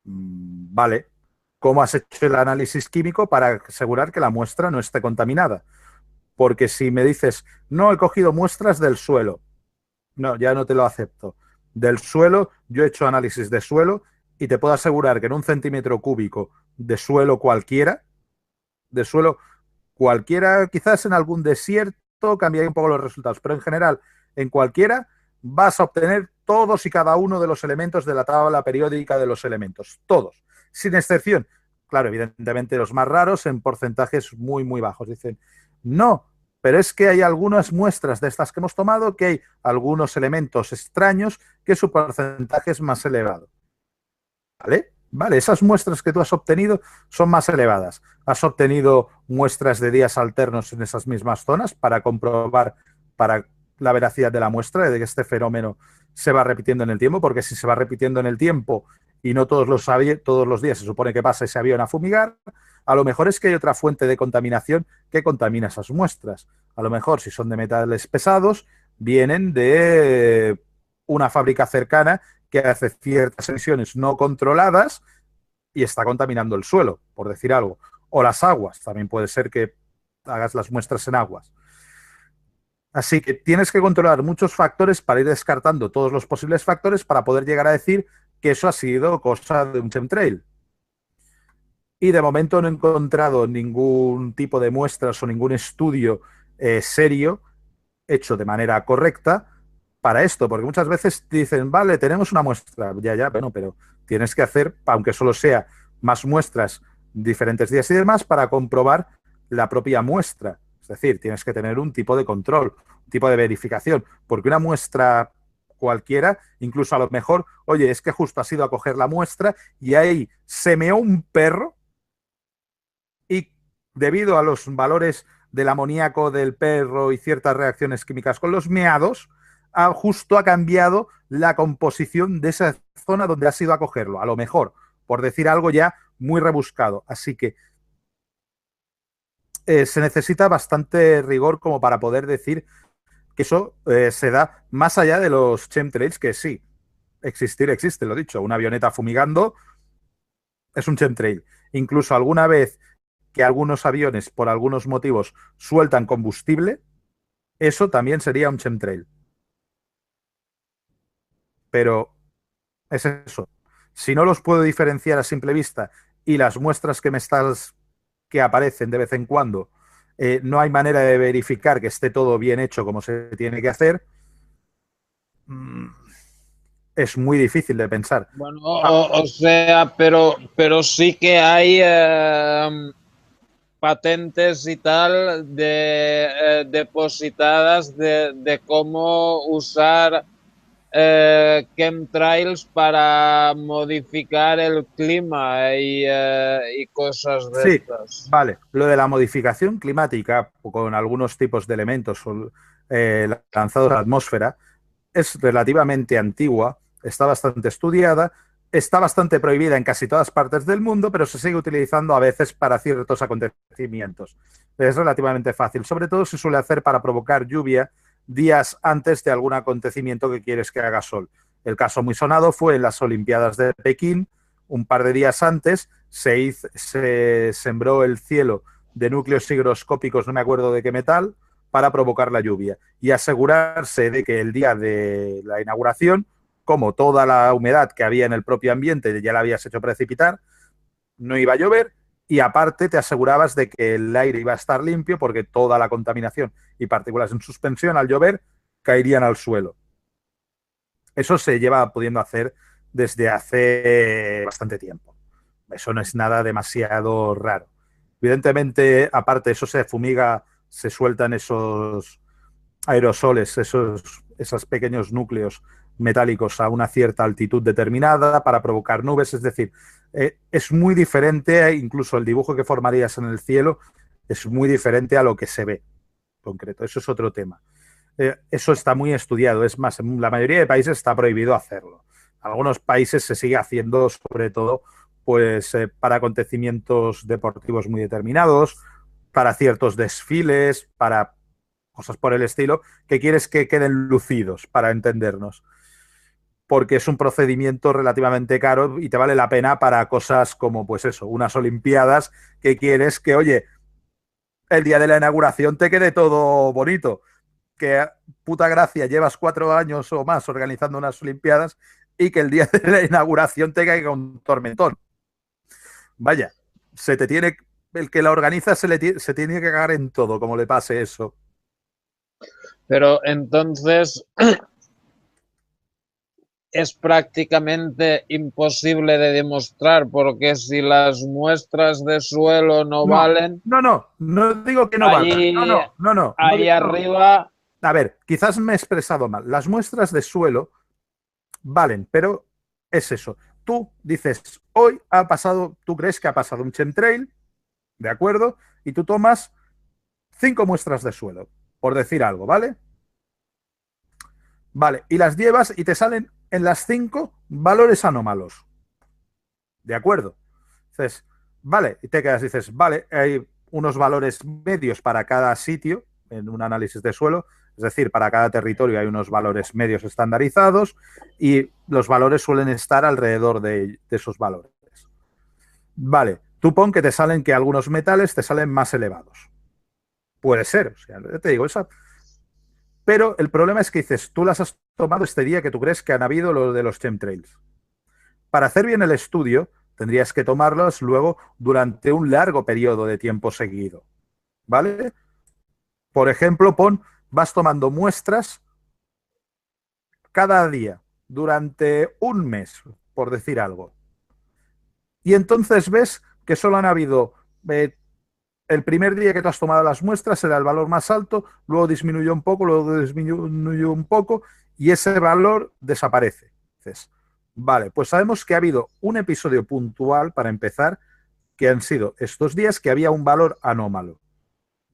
Vale. ¿Cómo has hecho el análisis químico para asegurar que la muestra no esté contaminada? Porque si me dices, no, he cogido muestras del suelo, no, ya no te lo acepto. Del suelo, yo he hecho análisis de suelo y te puedo asegurar que en un centímetro cúbico de suelo cualquiera, quizás en algún desierto cambiaría un poco los resultados, pero en general, en cualquiera, vas a obtener todos y cada uno de los elementos de la tabla periódica de los elementos, todos, sin excepción. Claro, evidentemente los más raros en porcentajes muy, muy bajos. Dicen, no, pero es que hay algunas muestras de estas que hemos tomado que hay algunos elementos extraños que su porcentaje es más elevado. ¿Vale? Vale, esas muestras que tú has obtenido son más elevadas. Has obtenido muestras de días alternos en esas mismas zonas para comprobar para la veracidad de la muestra, de que este fenómeno se va repitiendo en el tiempo, porque si se va repitiendo en el tiempo y no todos los días se supone que pasa ese avión a fumigar, a lo mejor es que hay otra fuente de contaminación que contamina esas muestras. A lo mejor, si son de metales pesados, vienen de una fábrica cercana que hace ciertas emisiones no controladas y está contaminando el suelo, por decir algo. O las aguas, también puede ser que hagas las muestras en aguas. Así que tienes que controlar muchos factores para ir descartando todos los posibles factores para poder llegar a decir que eso ha sido cosa de un chemtrail. Y de momento no he encontrado ningún tipo de muestras o ningún estudio serio hecho de manera correcta para esto, porque muchas veces dicen, vale, tenemos una muestra, ya, ya, bueno, pero tienes que hacer, aunque solo sea más muestras diferentes días y demás, para comprobar la propia muestra. Es decir, tienes que tener un tipo de control, un tipo de verificación, porque una muestra cualquiera, incluso a lo mejor, oye, es que justo has ido a coger la muestra y ahí se meó un perro y debido a los valores del amoníaco del perro y ciertas reacciones químicas con los meados, justo ha cambiado la composición de esa zona donde has ido a cogerlo. A lo mejor, por decir algo ya muy rebuscado. Así que se necesita bastante rigor como para poder decir que eso se da más allá de los chemtrails, que sí, existir existe, lo dicho. Una avioneta fumigando es un chemtrail. Incluso alguna vez que algunos aviones, por algunos motivos, sueltan combustible, eso también sería un chemtrail. Pero es eso. Si no los puedo diferenciar a simple vista y las muestras que aparecen de vez en cuando, no hay manera de verificar que esté todo bien hecho como se tiene que hacer, mm, es muy difícil de pensar. Bueno, o sea, pero sí que hay patentes y tal depositadas de cómo usar chemtrails para modificar el clima y cosas de Sí, estas. vale. Lo de la modificación climática con algunos tipos de elementos lanzados a la atmósfera es relativamente antigua, está bastante estudiada, está bastante prohibida en casi todas partes del mundo, pero se sigue utilizando a veces para ciertos acontecimientos. Es relativamente fácil, sobre todo se suele hacer para provocar lluvia días antes de algún acontecimiento que quieres que haga sol. El caso muy sonado fue en las Olimpiadas de Pekín, un par de días antes se sembró el cielo de núcleos higroscópicos, no me acuerdo de qué metal, para provocar la lluvia y asegurarse de que el día de la inauguración, como toda la humedad que había en el propio ambiente ya la habías hecho precipitar, no iba a llover y aparte te asegurabas de que el aire iba a estar limpio porque toda la contaminación y partículas en suspensión al llover caerían al suelo. Eso se lleva pudiendo hacer desde hace bastante tiempo. Eso no es nada demasiado raro. Evidentemente, aparte, eso se fumiga, se sueltan esos aerosoles, esos pequeños núcleos metálicos a una cierta altitud determinada para provocar nubes. Es decir, es muy diferente, incluso el dibujo que formarías en el cielo es muy diferente a lo que se ve concreto. Eso es otro tema. Eso está muy estudiado. Es más, en la mayoría de países está prohibido hacerlo. En algunos países se sigue haciendo, sobre todo, pues para acontecimientos deportivos muy determinados, para ciertos desfiles, para cosas por el estilo, que quieres que queden lucidos, para entendernos. Porque es un procedimiento relativamente caro y te vale la pena para cosas como, pues eso, unas Olimpiadas que quieres que, oye, el día de la inauguración te quede todo bonito. Que puta gracia, llevas 4 años o más organizando unas Olimpiadas y que el día de la inauguración te caiga un tormentón. Vaya, se te tiene, el que la organiza se tiene que cagar en todo, como le pase eso. Pero entonces es prácticamente imposible de demostrar porque si las muestras de suelo no No, valen, no digo que no valgan. ahí, No, ahí no. arriba, A ver, quizás me he expresado mal. Las muestras de suelo valen, pero es eso. Tú dices, hoy ha pasado, tú crees que ha pasado un chemtrail, ¿de acuerdo? Y tú tomas 5 muestras de suelo, por decir algo, ¿vale? Vale, y las llevas y te salen en las 5 valores anómalos, ¿de acuerdo? Dices, vale, y te quedas y dices, vale, hay unos valores medios para cada sitio en un análisis de suelo, es decir, para cada territorio hay unos valores medios estandarizados y los valores suelen estar alrededor de esos valores. Vale, tú pon que te salen que algunos metales te salen más elevados. Puede ser, o sea, te digo, esa. Pero el problema es que dices, tú las has tomado este día que tú crees que han habido lo de los chemtrails. Para hacer bien el estudio, tendrías que tomarlos luego durante un largo periodo de tiempo seguido. ¿Vale? Por ejemplo, vas tomando muestras cada día durante un mes, por decir algo. Y entonces ves que solo han habido el primer día que tú has tomado las muestras era el valor más alto, luego disminuyó un poco, luego disminuyó un poco y ese valor desaparece. Dices, vale, pues sabemos que ha habido un episodio puntual para empezar, que han sido estos días que había un valor anómalo.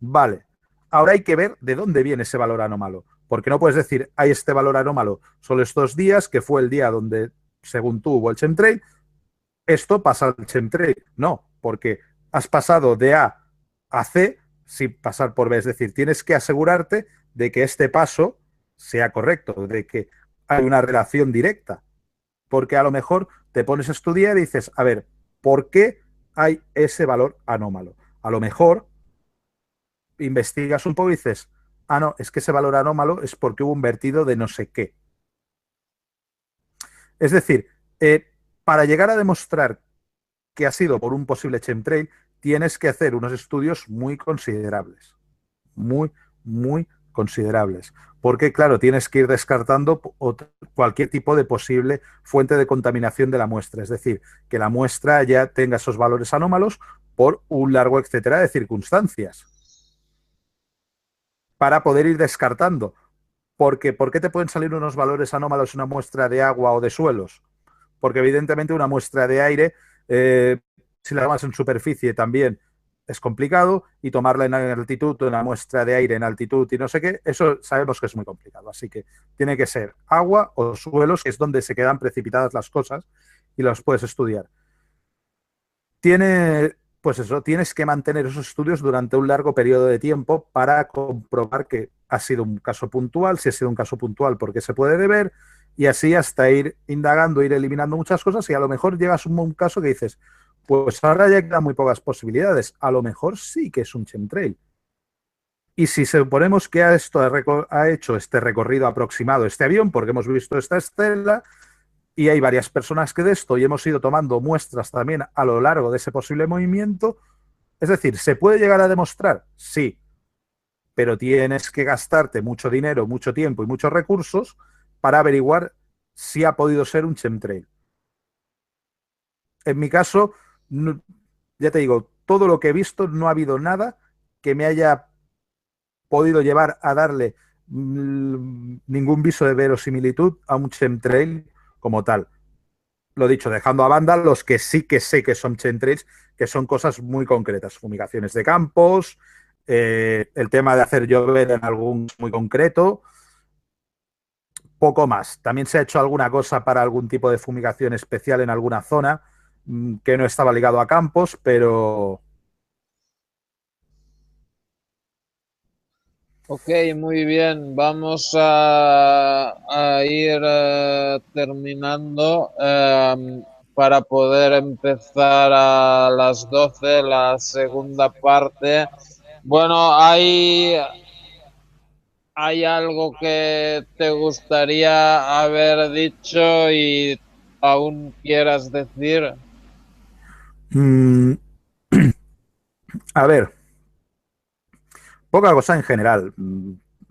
Vale, ahora hay que ver de dónde viene ese valor anómalo, porque no puedes decir, hay este valor anómalo solo estos días, que fue el día donde, según tú, hubo el chemtrail, esto pasa al chemtrail. No, porque has pasado de A a C sin pasar por B. Es decir, tienes que asegurarte de que este paso sea correcto, de que hay una relación directa. Porque a lo mejor te pones a estudiar y dices, a ver, ¿por qué hay ese valor anómalo? A lo mejor investigas un poco y dices, ah, no, es que ese valor anómalo es porque hubo un vertido de no sé qué. Es decir, para llegar a demostrar que ha sido por un posible chemtrail, tienes que hacer unos estudios muy considerables, muy, muy considerables. Porque, claro, tienes que ir descartando cualquier tipo de posible fuente de contaminación de la muestra. Es decir, que la muestra ya tenga esos valores anómalos por un largo etcétera de circunstancias. Para poder ir descartando Porque, ¿por qué te pueden salir unos valores anómalos en una muestra de agua o de suelos? Porque evidentemente una muestra de aire, si la tomas en superficie también es complicado, y tomarla en altitud, una muestra de aire en altitud y no sé qué, eso sabemos que es muy complicado. Así que tiene que ser agua o suelos, que es donde se quedan precipitadas las cosas y las puedes estudiar. Pues eso, tienes que mantener esos estudios durante un largo periodo de tiempo para comprobar que ha sido un caso puntual, si ha sido un caso puntual, por qué se puede deber, y así hasta ir indagando, ir eliminando muchas cosas, y a lo mejor llegas a un caso que dices, pues ahora ya quedan muy pocas posibilidades, a lo mejor sí que es un chemtrail. Y si suponemos que ha hecho este recorrido aproximado este avión, porque hemos visto esta estela, y hay varias personas que de esto, y hemos ido tomando muestras también a lo largo de ese posible movimiento. Es decir, ¿se puede llegar a demostrar? Sí, pero tienes que gastarte mucho dinero, mucho tiempo y muchos recursos para averiguar si ha podido ser un chemtrail. En mi caso, ya te digo, todo lo que he visto, no ha habido nada que me haya podido llevar a darle ningún viso de verosimilitud a un chemtrail como tal. Lo dicho, dejando a banda los que sí que sé que son chemtrails, que son cosas muy concretas, fumigaciones de campos, el tema de hacer llover en algún muy concreto, poco más. También se ha hecho alguna cosa para algún tipo de fumigación especial en alguna zona, que no estaba ligado a campos, pero Ok, muy bien. Vamos a ir terminando para poder empezar a las 12 la segunda parte. Bueno, ¿hay algo que te gustaría haber dicho y aún quieras decir? mm, a ver, poca cosa en general.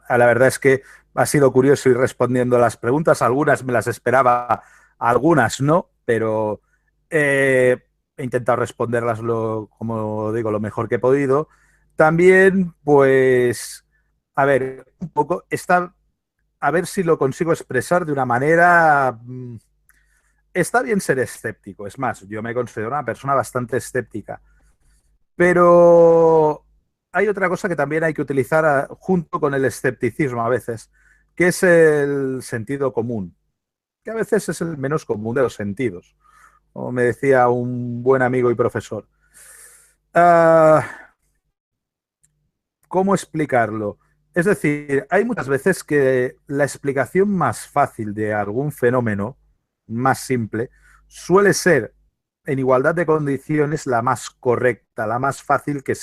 La verdad es que ha sido curioso ir respondiendo a las preguntas. Algunas me las esperaba, algunas no, pero he intentado responderlas, como digo, lo mejor que he podido. También, pues, a ver, un poco, a ver si lo consigo expresar de una manera. Está bien ser escéptico, es más, yo me considero una persona bastante escéptica. Pero hay otra cosa que también hay que utilizar junto con el escepticismo a veces, que es el sentido común, que a veces es el menos común de los sentidos, como me decía un buen amigo y profesor. Ah, ¿Cómo explicarlo? Es decir, hay muchas veces que la explicación más fácil de algún fenómeno, más simple, suele ser, en igualdad de condiciones, la más correcta, la más fácil que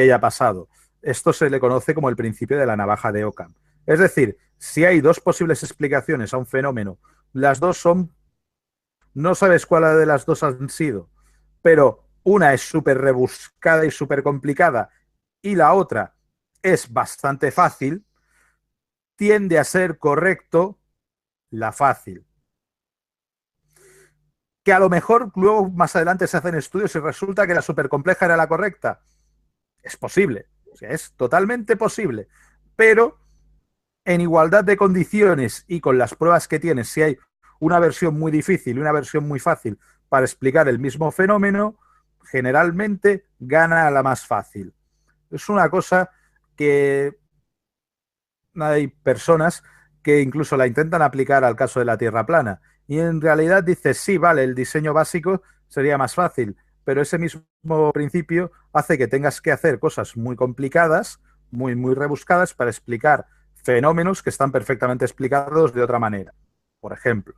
haya pasado. Esto se le conoce como el principio de la navaja de Ockham. Es decir, si hay dos posibles explicaciones a un fenómeno, las dos son, no sabes cuál de las dos han sido, pero una es súper rebuscada y súper complicada y la otra es bastante fácil, tiende a ser correcto la fácil. Que a lo mejor luego más adelante se hacen estudios y resulta que la súper compleja era la correcta. Es posible, o sea, es totalmente posible, pero en igualdad de condiciones y con las pruebas que tienes, si hay una versión muy difícil y una versión muy fácil para explicar el mismo fenómeno, generalmente gana la más fácil. Es una cosa que hay personas que incluso la intentan aplicar al caso de la Tierra plana. Y en realidad dices, sí, vale, el diseño básico sería más fácil, pero ese mismo principio hace que tengas que hacer cosas muy complicadas, muy, muy rebuscadas para explicar fenómenos que están perfectamente explicados de otra manera. Por ejemplo,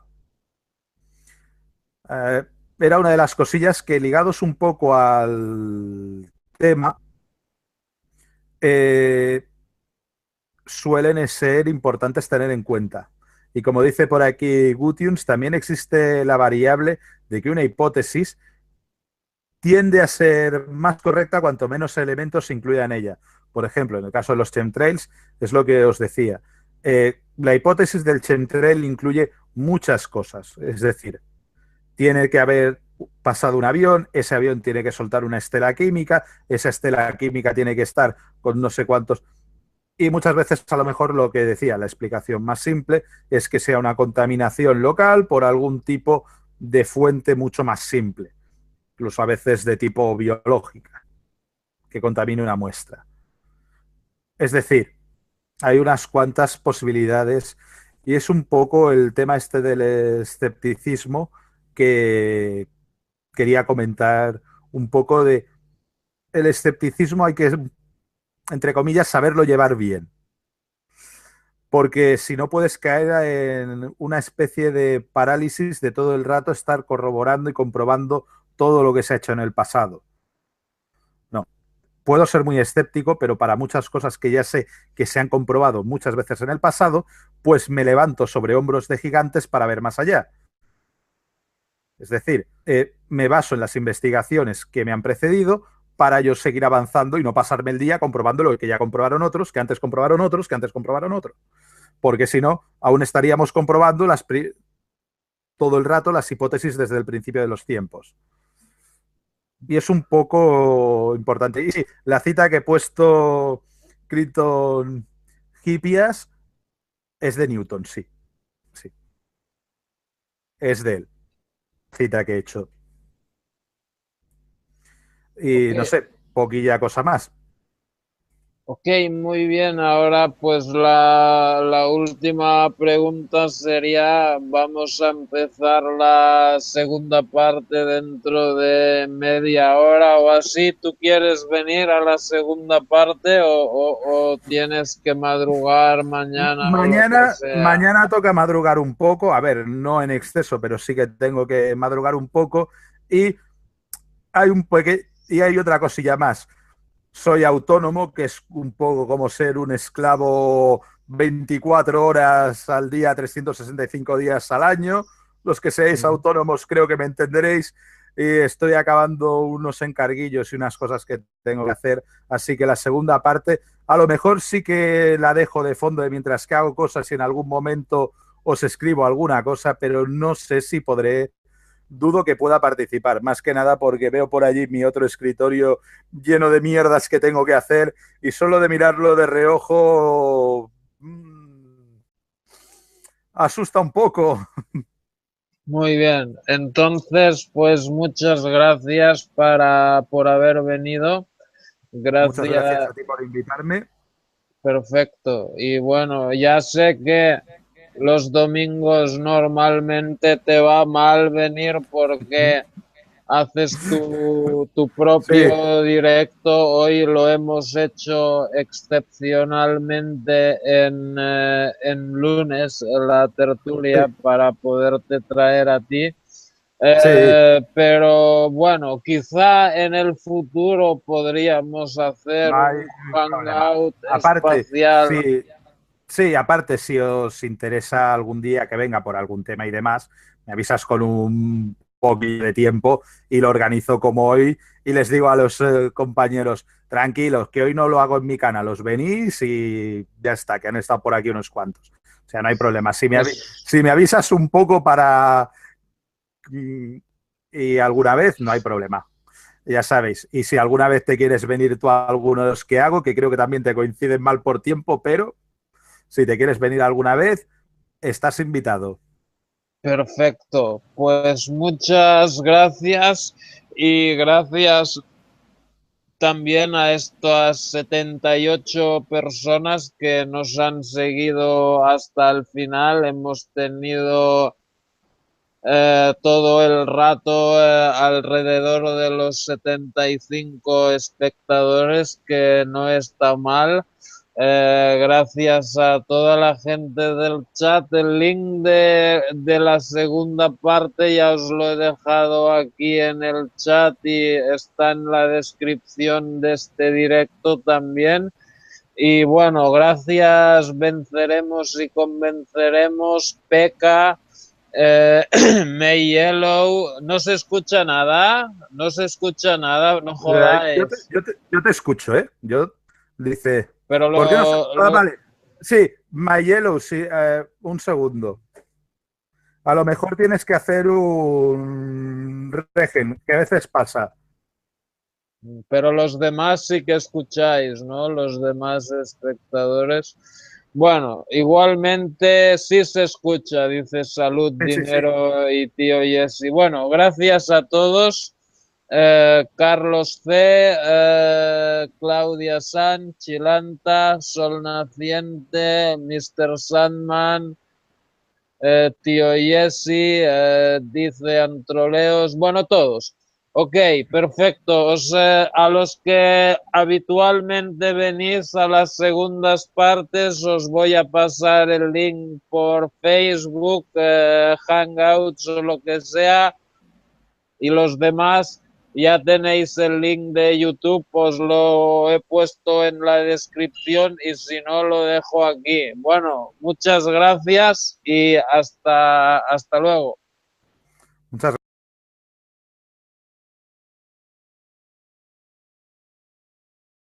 eh, era una de las cosillas que, ligados un poco al tema, eh, suelen ser importantes tener en cuenta. Y como dice por aquí Gutius, también existe la variable de que una hipótesis tiende a ser más correcta cuanto menos elementos se incluya en ella. Por ejemplo, en el caso de los chemtrails, es lo que os decía. La hipótesis del chemtrail incluye muchas cosas. Es decir, tiene que haber pasado un avión, ese avión tiene que soltar una estela química, esa estela química tiene que estar con no sé cuántos. Y muchas veces a lo mejor lo que decía, la explicación más simple es que sea una contaminación local por algún tipo de fuente mucho más simple, incluso a veces de tipo biológica, que contamine una muestra. Es decir, hay unas cuantas posibilidades y es un poco el tema este del escepticismo que quería comentar un poco de el escepticismo hay que, entre comillas, saberlo llevar bien. Porque si no puedes caer en una especie de parálisis de todo el rato estar corroborando y comprobando todo lo que se ha hecho en el pasado. No, puedo ser muy escéptico, pero para muchas cosas que ya sé que se han comprobado muchas veces en el pasado, pues me levanto sobre hombros de gigantes para ver más allá. Es decir, me baso en las investigaciones que me han precedido para yo seguir avanzando y no pasarme el día comprobando lo que ya comprobaron otros, que antes comprobaron otros, que antes comprobaron otros. Porque si no, aún estaríamos comprobando todo el rato las hipótesis desde el principio de los tiempos. Y es un poco importante. Y sí, la cita que he puesto Clinton Hippias es de Newton, sí, sí, es de él, cita que he hecho. Ok, Y no sé, poquilla cosa más. ok, muy bien. Ahora pues la última pregunta sería, vamos a empezar la segunda parte dentro de media hora o así. ¿Tú quieres venir a la segunda parte o tienes que madrugar mañana o lo que sea? Mañana toca madrugar un poco, a ver, no en exceso, pero sí que tengo que madrugar un poco. Y y hay otra cosilla más. Soy autónomo, que es un poco como ser un esclavo 24 horas al día, 365 días al año. Los que seáis Ujú. autónomos creo que me entenderéis. Y estoy acabando unos encarguillos y unas cosas que tengo que hacer. Así que la segunda parte, a lo mejor sí que la dejo de fondo de mientras que hago cosas y en algún momento os escribo alguna cosa, pero no sé si podré, dudo que pueda participar, más que nada porque veo por allí mi otro escritorio lleno de mierdas que tengo que hacer y solo de mirarlo de reojo asusta un poco. Muy bien, entonces pues muchas gracias por haber venido. Muchas gracias Gracias, a ti por invitarme. perfecto. Y bueno, ya sé que los domingos normalmente te va mal venir porque haces tu Sí, propio directo. Hoy lo hemos hecho excepcionalmente en lunes, la tertulia, sí, para poderte traer a ti. sí, Pero bueno, quizá en el futuro podríamos hacer no hay un problema. hangout Aparte, espacial. sí, sí, aparte, si os interesa algún día que venga por algún tema y demás, me avisas con un poquito de tiempo y lo organizo como hoy y les digo a los compañeros, tranquilos, que hoy no lo hago en mi canal, os venís y ya está, que han estado por aquí unos cuantos. O sea, no hay problema. Es Si me avisas un poco para y alguna vez, no hay problema. Ya sabéis. Y si alguna vez te quieres venir tú a alguno de los que hago, que creo que también te coinciden mal por tiempo, pero si te quieres venir alguna vez, estás invitado. perfecto. Pues muchas gracias y gracias también a estas 78 personas que nos han seguido hasta el final. Hemos tenido todo el rato alrededor de los 75 espectadores, que no está mal. Gracias a toda la gente del chat. El link de la segunda parte ya os lo he dejado aquí en el chat y está en la descripción de este directo también. Y bueno, gracias, venceremos y convenceremos. Peca, May Yellow, no se escucha nada, no se escucha nada, no jodáis. Yo te escucho, ¿eh? Yo dice, Pero ¿por qué no se... Ah, vale. Sí, My Yellow, sí, un segundo. A lo mejor tienes que hacer un regen, que a veces pasa. Pero los demás sí que escucháis, ¿no? Los demás espectadores. Bueno, igualmente sí se escucha, dice salud, Sí, sí, sí. dinero y tío Jesse. Bueno, gracias a todos. Carlos C, Claudia San, Chilanta, Sol Naciente, Mr. Sandman, tío Jesse, dice Antroleos, bueno, todos. Ok, perfecto. A los que habitualmente venís a las segundas partes, os voy a pasar el link por Facebook, Hangouts o lo que sea, y los demás ya tenéis el link de YouTube, os lo he puesto en la descripción y si no lo dejo aquí. Bueno, muchas gracias y hasta luego. Muchas